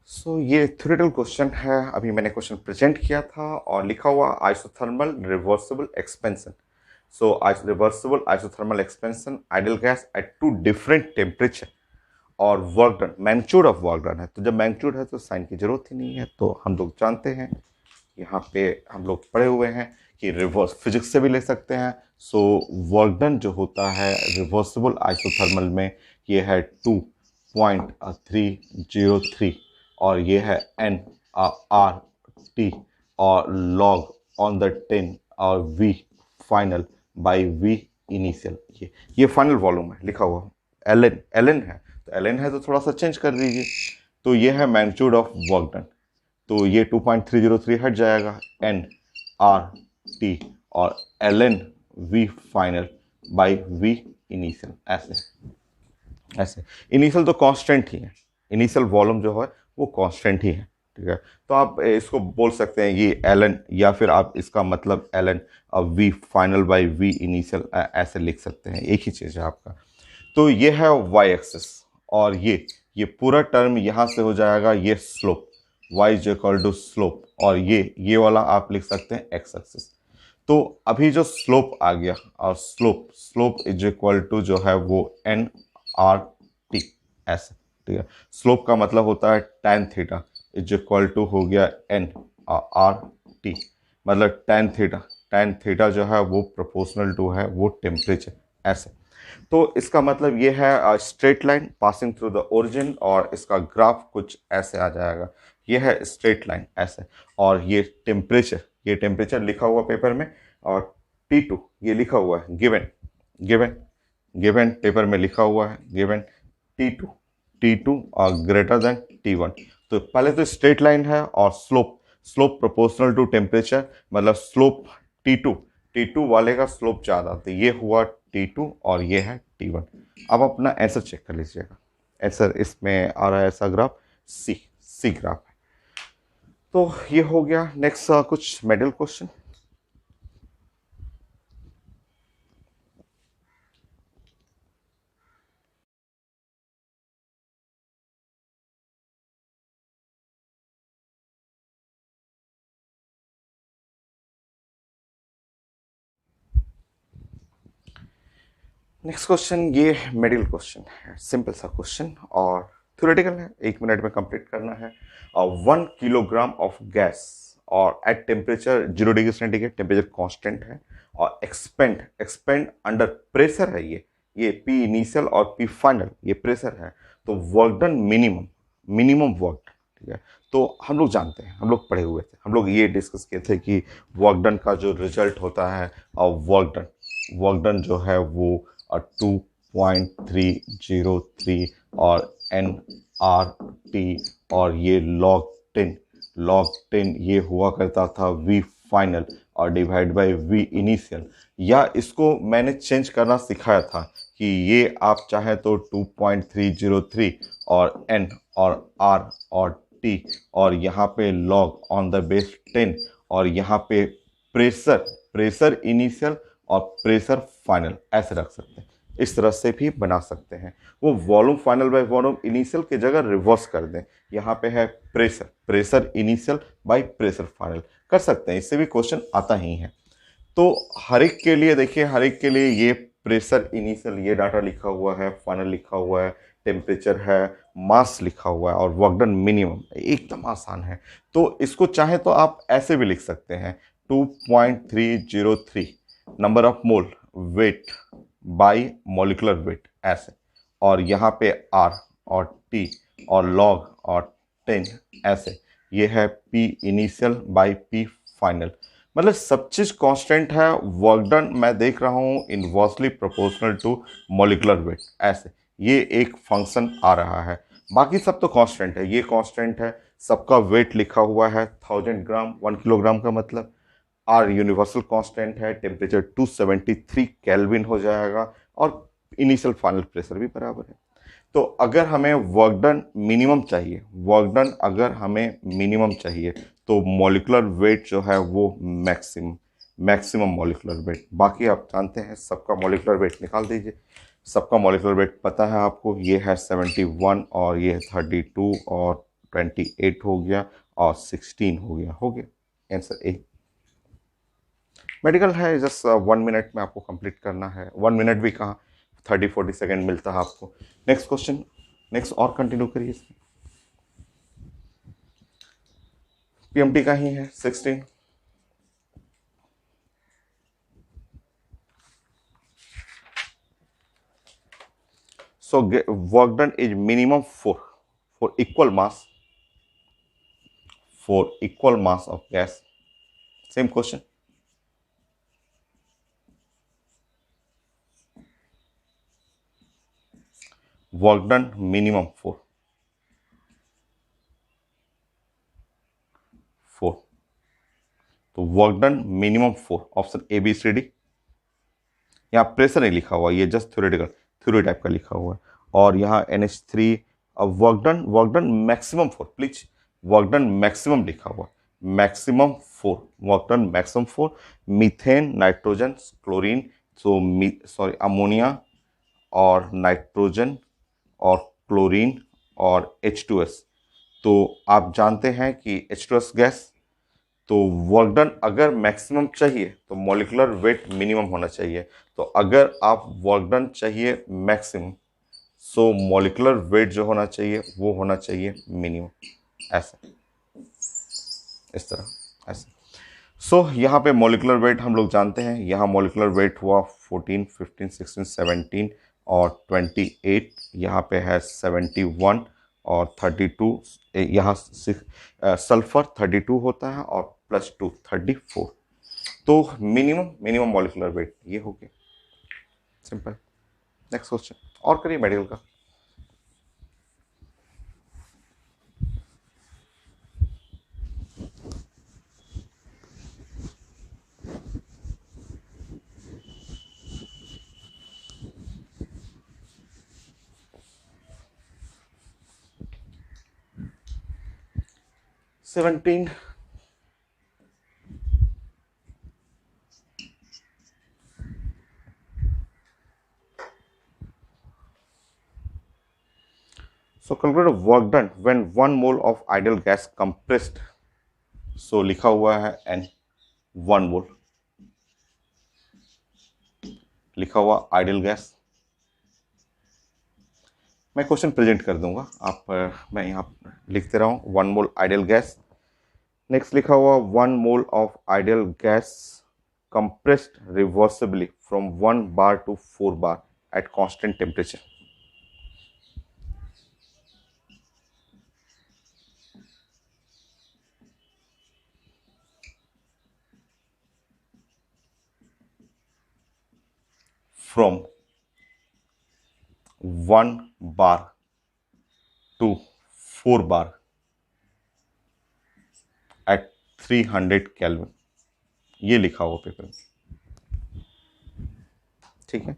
सो ये थ्योरेटिकल क्वेश्चन है, अभी मैंने क्वेश्चन प्रेजेंट किया था और लिखा हुआ isothermal reversible expansion. So reversible isothermal expansion ideal gas at 2 different temperature और work done, magnitude of work done है। तो जब मैग्नीट्यूड है तो साइन की जरूरत ही नहीं है, तो हम लोग जानते हैं, यहाँ पे हम लोग पढ़े हुए हैं कि रिवर्स फिजिक्स से भी ले सकते हैं। सो वर्क डन जो होता है रिवर्सिबल आइसोथर्मल में, ये है 2.303 और ये है NRT और log ऑन द 10 और V final by V initial. ये फाइनल वॉल्यूम है लिखा हुआ, एल एन है, तो एल एन है तो थोड़ा सा चेंज कर दीजिए। तो ये है मैग्नीट्यूड ऑफ वर्क डन, तो ये 2.303 हट जाएगा, NRT और ln V final by V initial. ऐसे इनिशियल तो कांस्टेंट ही है, इनिशियल वॉल्यूम जो है वो कांस्टेंट ही है, ठीक है। तो आप इसको बोल सकते हैं ये ln, या फिर आप इसका मतलब ln V final by V initial ऐसे लिख सकते हैं, एक ही चीज़ है आपका। तो ये है y एक्सिस और ये पूरा टर्म यहाँ से हो जाएगा ये slope, y is equal to slope, और ये वाला आप लिख सकते हैं x एक्सिस। तो अभी जो स्लोप आ गया, और स्लोप इज इक्वल टू जो है वो NRT ऐसे, ठीक है। स्लोप का मतलब होता है tan theta is equal to हो गया NRT, मतलब tan थीटा जो है वो प्रोपोर्शनल टू है वो टेम्परेचर ऐसे। तो इसका मतलब ये है straight line passing through the origin, और इसका ग्राफ कुछ ऐसे आ जाएगा, ये है स्ट्रेट लाइन ऐसे, और ये टेम्परेचर लिखा हुआ पेपर में, और T2 ये लिखा हुआ है गिवन पेपर में लिखा हुआ है गिवन T2 और ग्रेटर देन T1। तो पहले तो स्ट्रेट लाइन है और स्लोप प्रोपोर्शनल टू टेम्परेचर, मतलब स्लोप T2 वाले का स्लोप ज़्यादा, तो ये हुआ T2 और ये है T1। अब अपना आंसर चेक कर लीजिएगा, आंसर इसमें आ रहा है ऐसा ग्राफ, सी ग्राफ है। तो ये हो गया। नेक्स्ट कुछ मेडल क्वेश्चन। नेक्स्ट क्वेश्चन ये मिडिल क्वेश्चन है, सिंपल सा क्वेश्चन और थ्योरेटिकल है, 1 मिनट में कंप्लीट करना है। 1 किलोग्राम ऑफ गैस और at temperature 0 degree centigrade, temperature constant है और एक्सपेंड अंडर प्रेशर है, ये P इनिशियल और P फाइनल ये प्रेशर है, तो वर्क डन मिनिमम वर्क, ठीक है। तो हम लोग जानते हैं, हम लोग पढ़े हुए थे, हम लोग ये डिस्कस किए थे कि वर्क डन का जो रिजल्ट होता है और वर्क डन वर्क डन जो है वो 2.303 और NRT और ये log 10 ये हुआ करता था V फाइनल और डिवाइड बाय V इनिशियल, या इसको मैंने चेंज करना सिखाया था कि ये आप चाहे तो 2.303 और N और R और T और यहाँ पे log ऑन द बेस 10 और यहाँ पे प्रेशर इनिशियल और प्रेशर फाइनल ऐसे रख सकते हैं। इस तरह से भी बना सकते हैं। वो volume final by volume initial की जगह रिवर्स कर दें। यहाँ पे है pressure initial by pressure final कर सकते हैं, इससे भी क्वेश्चन आता ही है। तो हर एक के लिए देखिए, हर एक के लिए ये प्रेशर इनिशियल ये डाटा लिखा हुआ है, फाइनल लिखा हुआ है, टेम्परेचर है, मास लिखा हुआ है और वर्क डन मिनिमम, एकदम आसान है। तो इसको चाहे तो आप ऐसे भी लिख सकते हैं 2.303 number of mole weight by molecular weight ऐसे, और यहाँ पे R और T और log और 10 ऐसे, ये है P initial by P final. मतलब सब चीज कांस्टेंट है। वर्क डन मैं देख रहा हूँ inversely proportional to molecular weight ऐसे, ये एक फंक्शन आ रहा है। बाकी सब तो कांस्टेंट है, ये कांस्टेंट है, सबका वेट लिखा हुआ है 1000 ग्राम 1 किलोग्राम का मतलब। आर यूनिवर्सल कांस्टेंट है, टेम्परेचर 273 केल्विन हो जाएगा और इनिशियल फाइनल प्रेशर भी बराबर है। तो अगर हमें वर्क डन मिनिमम चाहिए, अगर हमें मिनिमम चाहिए तो मॉलिक्यूलर वेट जो है वो मैक्सिमम मॉलिक्यूलर वेट। बाकी आप जानते हैं सबका मॉलिक्यूलर वेट निकाल दीजिए। सबका मॉलिक्यूलर वेट पता है आपको, ये है 71 और ये है 32 और 28 हो गया और 16 हो गया आंसर ए। मेडिकल है जस्ट 1 मिनट में आपको कंप्लीट करना है, 1 मिनट भी कहाँ, 30-40 सेकेंड मिलता है आपको। नेक्स्ट क्वेश्चन, नेक्स्ट और कंटिन्यू करिए। पीएमटी का ही है 16। So work done is minimum for equal mass of gas. Same question, work done minimum four, तो work done minimum 4, option A B C D. यहाँ प्रेशर नहीं लिखा हुआ, ये जस्ट थ्योरी टाइप का लिखा हुआ है। और यहाँ NH3, अब work done maximum 4, please work done maximum लिखा हुआ, maximum 4, work done maximum 4। Methane, nitrogen, chlorine, ammonia और नाइट्रोजन और क्लोरीन और H2S। तो आप जानते हैं कि H2S गैस, तो वर्क डन अगर मैक्सिमम चाहिए तो मॉलिक्यूलर वेट मिनिमम होना चाहिए। तो अगर आप वर्क डन चाहिए मैक्सिमम, सो मॉलिक्यूलर वेट जो होना चाहिए वो होना चाहिए मिनिमम, ऐसे, इस तरह ऐसे। सो यहाँ पे मॉलिक्यूलर वेट हम लोग जानते हैं, यहाँ मॉलिक्यूलर वेट हुआ 14, 15, 16, 17 और 28, यहाँ पे है 71 और 32, यहाँ सल्फर 32 होता है और +2 34। तो मिनिमम मॉलिक्यूलर वेट ये हो गया, सिंपल। नेक्स्ट क्वेश्चन और करिए मेडिकल का। Seventeen, so calculate work done when 1 mole of ideal gas compressed. So लिखा हुआ है एन 1 मोल, लिखा हुआ आइडियल गैस। मैं क्वेश्चन प्रेजेंट कर दूंगा, आप मैं यहाँ लिखते रहा हूँ 1 मोल आइडियल गैस। नेक्स्ट लिखा हुआ 1 mole of ideal gas compressed reversibly from 1 bar to 4 bar at constant temperature। from 1 bar to 4 bar at 300 kelvin, ये लिखा हुआ पेपर में, ठीक है।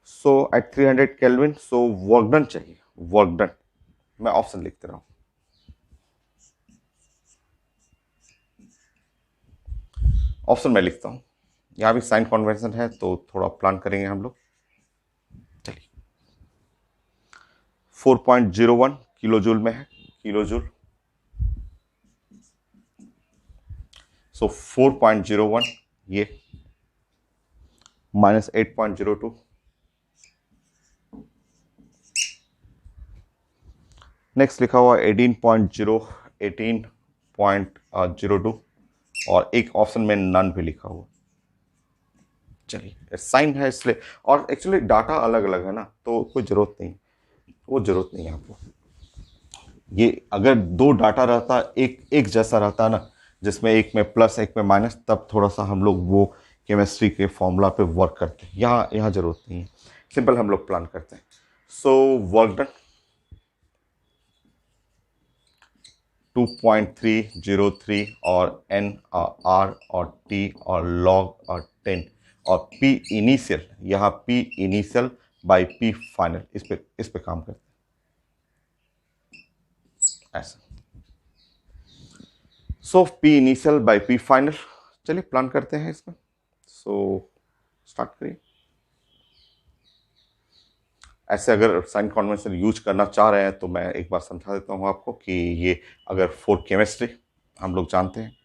So at 300 kelvin, so work done चाहिए, वर्क डन। मैं ऑप्शन लिखते रहा हूं। ऑप्शन मैं लिखता हूं, यहां भी साइन कन्वेंशन है तो थोड़ा प्लान करेंगे हम लोग। चलिए, 4.01 किलो जूल में है, किलो जूल। सो 4.01 ये माइनस 8.02, नेक्स्ट लिखा हुआ 18.02 और एक ऑप्शन में नन भी लिखा हुआ। चलिए, साइन है इसलिए, और एक्चुअली डाटा अलग अलग है ना, तो कोई जरूरत नहीं, वो जरूरत नहीं है आपको। ये अगर दो डाटा रहता, एक एक जैसा रहता ना, जिसमें एक में प्लस एक में माइनस, तब थोड़ा सा हम लोग वो केमिस्ट्री के फॉर्मूला पे वर्क करते हैं। यहाँ जरूरत नहीं है, सिंपल हम लोग प्लान करते हैं। सो वर्क डन 2.303 और n r और t और log और 10 और p इनिशियल, यहाँ p initial by p final, इस पे काम करते हैं ऐसा। सो p initial by p final, चलिए प्लान करते हैं इसमें। सो स्टार्ट करिए। ऐसे अगर साइन कन्वेंशन यूज करना चाह रहे हैं तो मैं एक बार समझा देता हूं आपको कि ये अगर फॉर केमिस्ट्री हम लोग जानते हैं,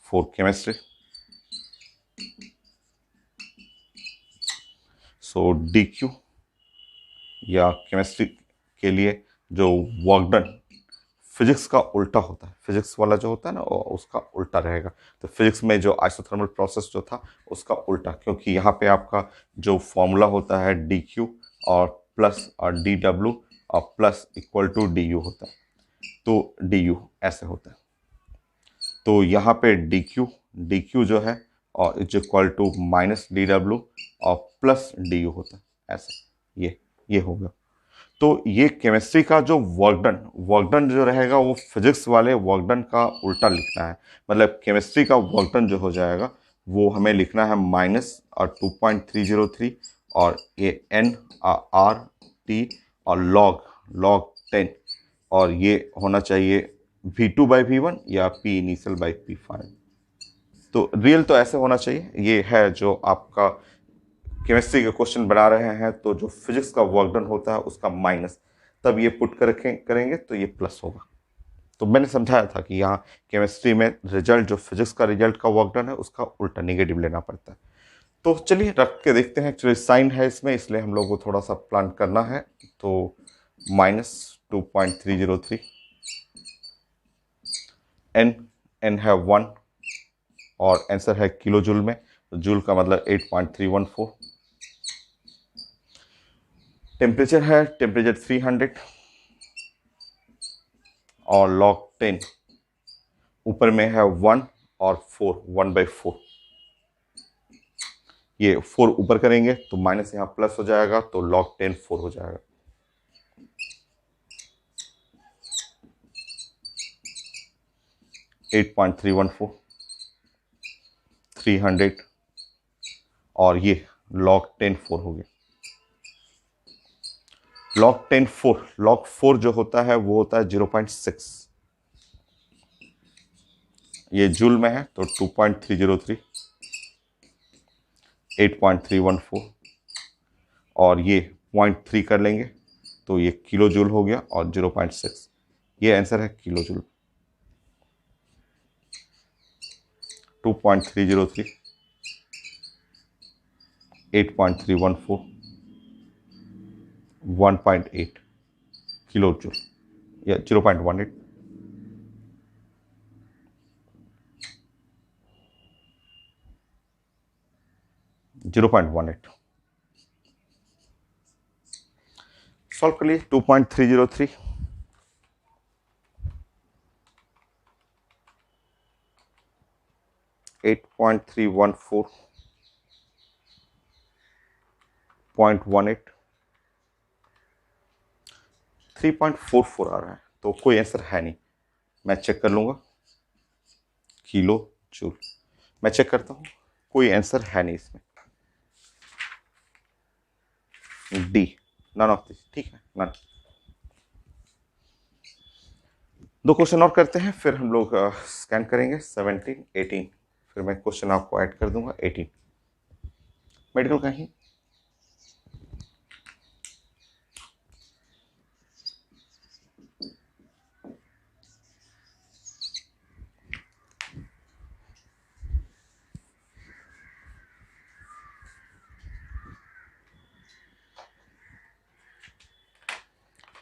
for chemistry so D Q, या केमिस्ट्री के लिए जो वर्क डन फिजिक्स का उल्टा होता है, फिजिक्स वाला जो होता है ना उसका उल्टा रहेगा। तो फिजिक्स में जो आइसोथर्मल प्रोसेस जो था उसका उल्टा, क्योंकि यहाँ पे आपका जो फॉर्मूला होता है डी क्यू और प्लस और डी डब्ल्यू और plus equal to D U होता है, तो डी यू ऐसे होता है। तो यहाँ पे डी क्यू जो है और is equal to minus D W और प्लस डी यू होता है ऐसे, ये हो गया। तो ये केमिस्ट्री का जो वर्क डन जो रहेगा वो फिजिक्स वाले वर्क डन का उल्टा लिखना है। मतलब केमिस्ट्री का वर्क डन जो हो जाएगा वो हमें लिखना है माइनस और 2.303 और ये एन आर टी और लॉग 10 और ये होना चाहिए V2/V1 या P इनिशियल बाई P5। तो रियल तो ऐसे होना चाहिए, ये है जो आपका केमिस्ट्री के क्वेश्चन बना रहे हैं तो जो फिजिक्स का वर्क डन होता है उसका माइनस, तब ये पुट करेंगे तो ये प्लस होगा। तो मैंने समझाया था कि यहाँ केमिस्ट्री में रिजल्ट जो फिजिक्स का रिजल्ट का वर्क डन है उसका उल्टा नेगेटिव लेना पड़ता है। तो चलिए रख के देखते हैं, एक्चुअली साइन है इसमें इसलिए हम लोग को थोड़ा सा प्लान करना है। तो माइनस 2.303, एन है 1 और आंसर है किलो जूल में, तो जूल का मतलब 8.314। टेम्परेचर है 300 और log 10, ऊपर में है 1 और 4, 1/4। ये 4 ऊपर करेंगे तो माइनस यहाँ प्लस हो जाएगा, तो log 10 4 हो जाएगा। एट पॉइंट 314, 300 और ये log 10 4 हो गया। log 4 जो होता है वो होता है 0.6, ये जूल में है तो 2.303, 8.314 और ये 0.3 कर लेंगे तो ये किलो जूल हो गया और 0.6, ये आंसर है किलो जूल। 2.303, 8.314, 1.8 किलो जूल या 0.18। सॉल्व कर लिए। 2.303, 8.314 3.18, 3.44 आ रहा है, तो कोई आंसर है नहीं। मैं चेक कर लूंगा, किलो जूल। मैं चेक करता हूं, कोई आंसर है नहीं इसमें। D, none of this. ठीक है, नन। दो क्वेश्चन और करते हैं, फिर हम लोग स्कैन करेंगे। 17, 18, फिर मैं क्वेश्चन आपको ऐड कर दूंगा। 18 मेडिकल का ही।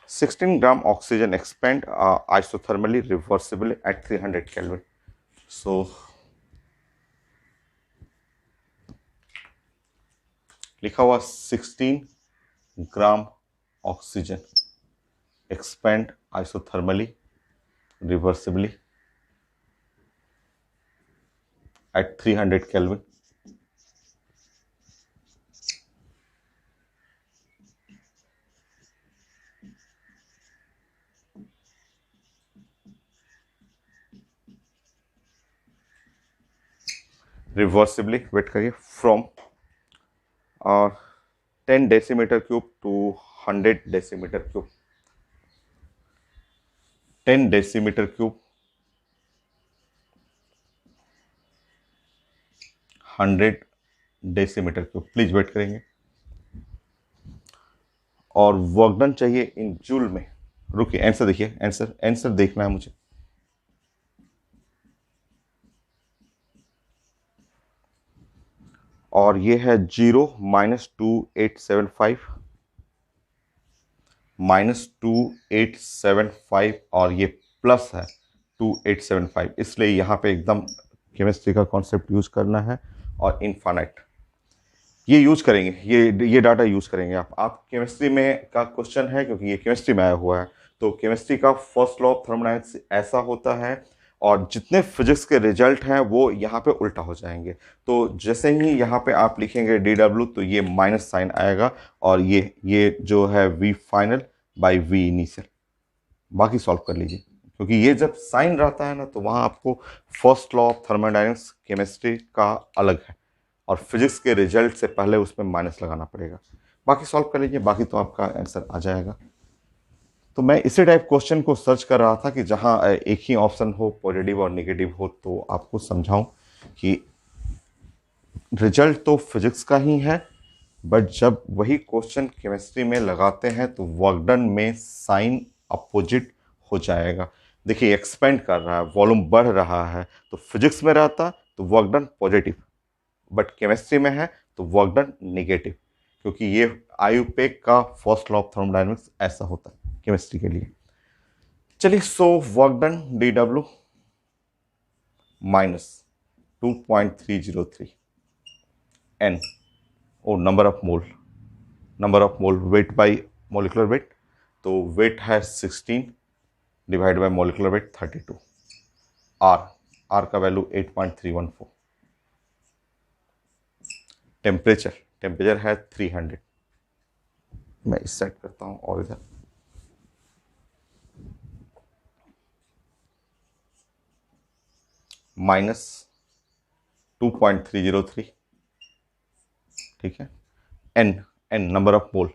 Sixteen gram oxygen expand isothermally reversibly at 300 Kelvin. So लिखा हुआ 16 gram oxygen expand isothermally reversibly at 300 kelvin. Reversibly wait करिए, from 10 decimetre cube to 100 decimetre cube. 10 decimetre cube 100 decimetre cube. Please wait करेंगे। और work done चाहिए in joule में। रुकिए, answer देखिए, answer देखना है मुझे। और ये है 0 -2875 -2875 और ये प्लस है 2875, इसलिए यहाँ पे एकदम केमिस्ट्री का कॉन्सेप्ट यूज करना है और इनफाइनाइट ये यूज करेंगे। ये डाटा यूज करेंगे। आप केमिस्ट्री में का क्वेश्चन है, क्योंकि ये केमिस्ट्री में आया हुआ है, तो केमिस्ट्री का फर्स्ट लॉ ऑफ थर्मोडायनेमिक्स ऐसा होता है और जितने फिजिक्स के रिजल्ट हैं वो यहाँ पे उल्टा हो जाएंगे। तो जैसे ही यहाँ पे आप लिखेंगे DW तो ये माइनस साइन आएगा और ये जो है V final by V initial. बाकी सॉल्व कर लीजिए, क्योंकि ये जब साइन रहता है ना तो वहाँ आपको first law of thermodynamics chemistry का अलग है और फिजिक्स के रिजल्ट से पहले उसमें माइनस लगाना पड़ेगा। बाकी सॉल्व कर लीजिए, बाकी तो आपका आंसर आ जाएगा। तो मैं इसी टाइप क्वेश्चन को सर्च कर रहा था कि जहां एक ही ऑप्शन हो, पॉजिटिव और नेगेटिव हो, तो आपको समझाऊं कि रिजल्ट तो फिजिक्स का ही है, बट जब वही क्वेश्चन केमिस्ट्री में लगाते हैं तो वर्क डन में साइन अपोजिट हो जाएगा। देखिए, एक्सपेंड कर रहा है, वॉल्यूम बढ़ रहा है, तो फिजिक्स में रहता तो work done positive, but chemistry में है तो वर्क डन नेगेटिव, क्योंकि ये आयुपेक का फर्स्ट लॉ ऑफ थर्मोडायनेमिक्स ऐसा होता है केमिस्ट्री के लिए। चलिए, so work done DW minus 2.303 N, ओ number of mole, weight by molecular weight, तो वेट है 16 divide by molecular weight 32। R का वैल्यू 8.314। टेम्परेचर है 300। मैं इस सेट करता हूं और इधर माइनस 2.303। ठीक है। एन नंबर ऑफ मोल,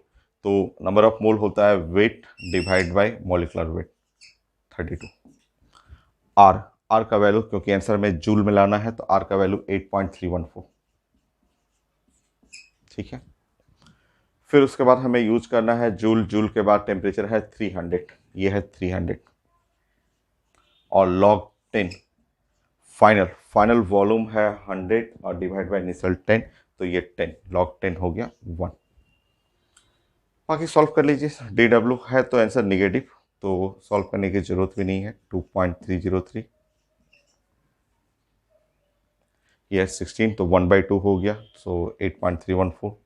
तो नंबर ऑफ मोल होता है weight divide by molecular weight 32। R का वैल्यू, क्योंकि आंसर में जूल में लाना है, तो आर का वैल्यू 8.314। ठीक है। फिर उसके बाद हमें यूज करना है जूल के बाद टेम्परेचर है 300, ये है 300 और log 10। फाइनल वॉल्यूम है 100 और डिवाइड बाय इनिशियल 10, तो ये 10 log 10 हो गया 1। बाकी सॉल्व कर लीजिए। DW है तो आंसर निगेटिव, तो सॉल्व करने की जरूरत भी नहीं है। 2.303, ये 16 तो 1/2 हो गया, सो 8.314।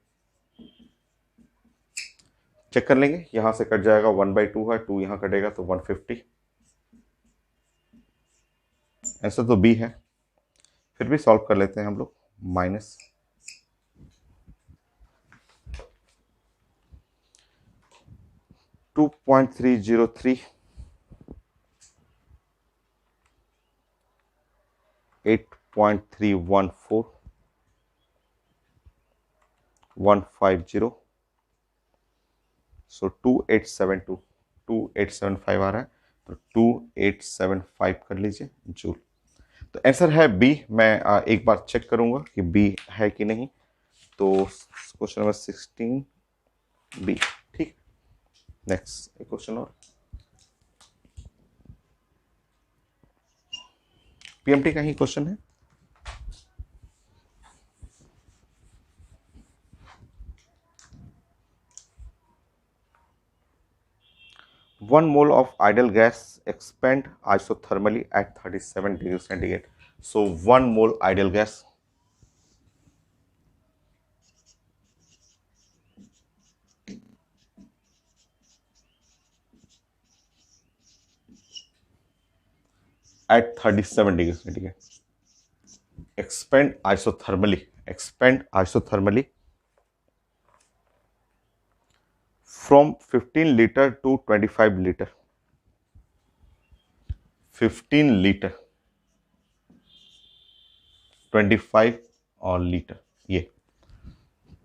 चेक कर लेंगे, यहां से कट जाएगा, 1/2 है, 2 यहां कटेगा तो 150। आंसर तो बी है, फिर भी सॉल्व कर लेते हैं हम लोग। माइनस 2.303, 8.314, 150, सो 2872, 2875 आ रहा है, तो 2875 कर लीजिए जूल। तो आंसर है बी। मैं एक बार चेक करूंगा कि बी है कि नहीं। तो क्वेश्चन नंबर 16 बी। ठीक, नेक्स्ट एक क्वेश्चन और। पीएमटी का ही क्वेश्चन है। One mole of ideal gas expand isothermally at 37 degrees centigrade. So 1 mole ideal gas at 37 degrees centigrade expand isothermally from 15 liter to 25 liter, 15 liter, 25 और litre. ये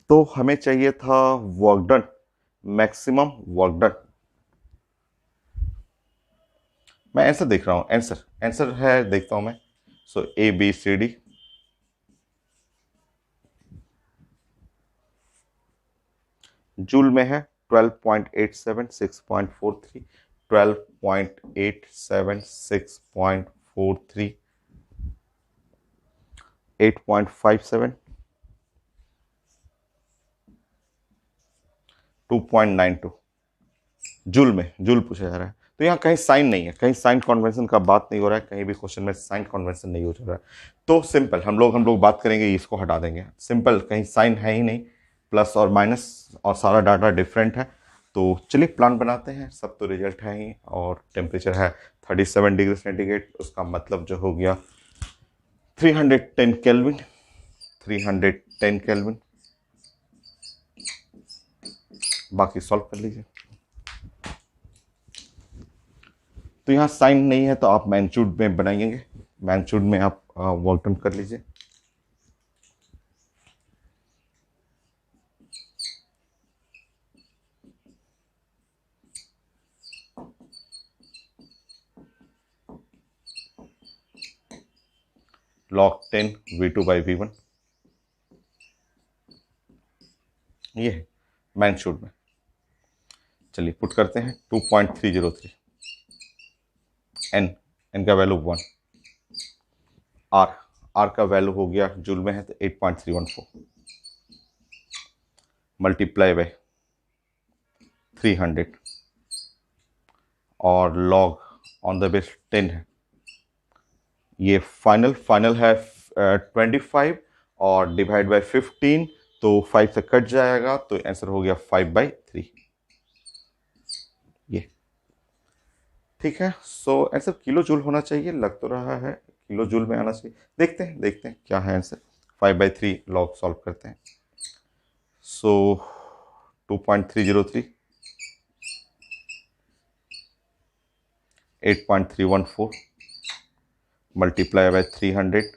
तो हमें चाहिए था work done, maximum work done. मैं answer देख रहा हूं, आंसर है, देखता हूं मैं। So A B C D. Joule में है 12.87, 6.43, 12.87, 6.43, 8.57, 2.92 जूल में। जूल पूछा जा रहा है, तो यहाँ कहीं साइन नहीं है, कहीं साइन कन्वेंशन का बात नहीं हो रहा है, कहीं भी क्वेश्चन में साइन कन्वेंशन नहीं हो रहा है। तो सिंपल हम लोग बात करेंगे, इसको हटा देंगे। सिंपल, कहीं साइन है ही नहीं, प्लस और माइनस और सारा डाटा डिफरेंट है। तो चलिए प्लान बनाते हैं। सब तो रिजल्ट है ही, और टेम्परेचर है 37 डिग्री सेंटीग्रेड। उसका मतलब जो हो गया 310 केल्विन, 310 केल्विन। बाकी सॉल्व कर लीजिए। तो यहाँ साइन नहीं है, तो आप मैग्नीट्यूड में बनाएंगे। मैग्नीट्यूड में आप वॉल्टन कर लीजिए। log 10 V2 by V1, ये है मैग्नीट्यूड में। चलिए पुट करते हैं 2.303, एन का वैल्यू 1, आर का वैल्यू हो गया जूल में है तो 8.314, मल्टीप्लाई बाय 300, और लॉग ऑन द बेस 10 है। ये फाइनल है 25, और डिवाइड बाय 15, तो 5 से कट जाएगा, तो आंसर हो गया 5/3। ये ठीक है। सो आंसर किलो जूल होना चाहिए, लग तो रहा है किलो जूल में आना चाहिए। देखते हैं क्या है आंसर। 5/3 लॉग सॉल्व करते हैं। सो 2.303, 8.314, मल्टीप्लाई बाय 300,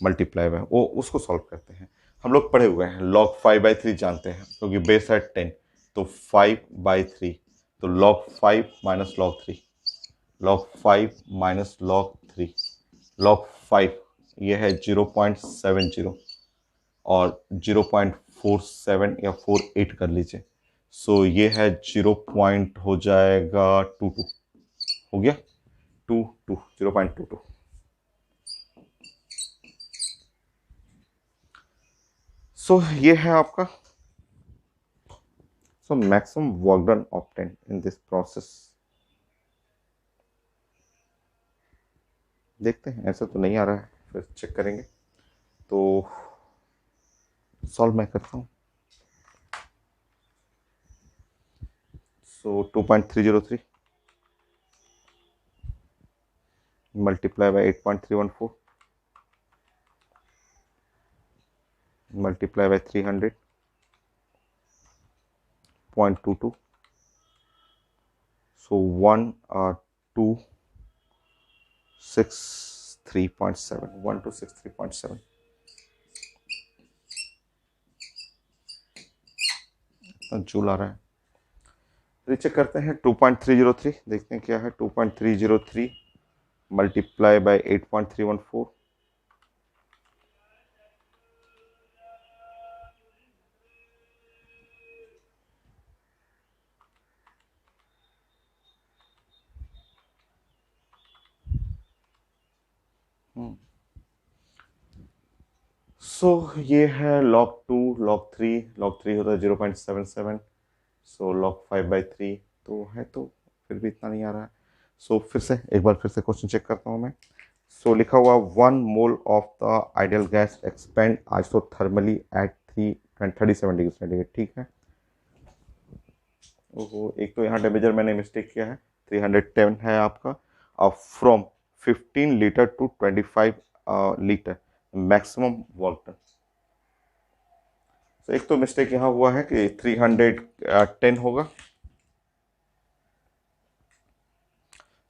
मल्टीप्लाई बाय वो उसको सॉल्व करते हैं। हम लोग पढ़े हुए हैं, लॉग 5/3 जानते हैं, क्योंकि बेस है 10, तो 5/3, तो log 5 minus log 3, log 5 minus log 3, log 5 ये है 0.70, और 0.47 या 48 कर लीजिए। सो ये है 0 पॉइंट हो जाएगा 22, हो गया 0.22। सो ये है आपका। So maximum work done obtain in this process. देखते हैं, ऐसा तो नहीं आ रहा है, फिर चेक करेंगे। तो सॉल्व मैं करता हूँ। So 2.303 multiply by 8.314, multiply by 300, 0.22, so 1263.7 joule आ रहा है। रीचेक करते हैं 2.303, देखते हैं क्या है। 2.303 मल्टीप्लाई बाय 8.314, सो ये है log 2, log 3 होता है 0.77, सो log 5/3 तो है, तो फिर भी इतना नहीं आ रहा है। सो फिर से एक बार फिर से क्वेश्चन चेक करता हूँ मैं। सो लिखा हुआ 1 mole of the ideal gas expand isothermally at 37 degree centigrade, ठीक है। ओहो, एक तो यहाँ टेम्परेचर मैंने मिस्टेक किया है, 310 है आपका। अब from 15 litre to 25 litre maximum work done. तो एक तो मिस्टेक यहाँ हुआ है कि 310 होगा।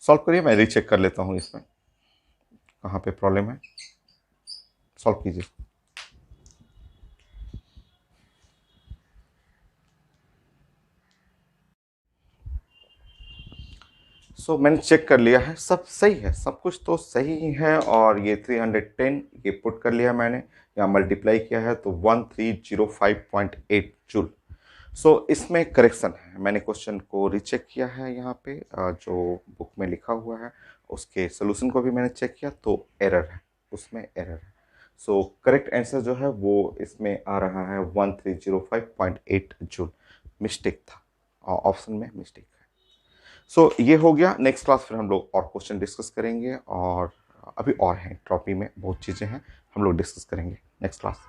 सॉल्व करिए, मैं रीचेक कर लेता हूँ इसमें कहाँ पे प्रॉब्लम है। सॉल्व कीजिए। मैंने चेक कर लिया है, सब सही है, सब कुछ तो सही है। और ये 310 ये पुट कर लिया मैंने, यहाँ मल्टीप्लाई किया है तो 1305.8 जूल। इसमें करेक्शन है, मैंने क्वेश्चन को रीचेक किया है यहाँ पे, जो बुक में लिखा हुआ है उसके सोल्यूशन को भी मैंने चेक किया तो एरर है, उसमें एरर है। करेक्ट आंसर जो है वो इसमें आ रहा है 1305.8 जूल। मिस्टेक था, ऑप्शन में मिस्टेक है। ये हो गया। नेक्स्ट क्लास फिर हम लोग और क्वेश्चन डिस्कस करेंगे, और अभी और हैं, ट्रॉपी में बहुत चीज़ें हैं, हम लोग डिस्कस करेंगे नेक्स्ट क्लास।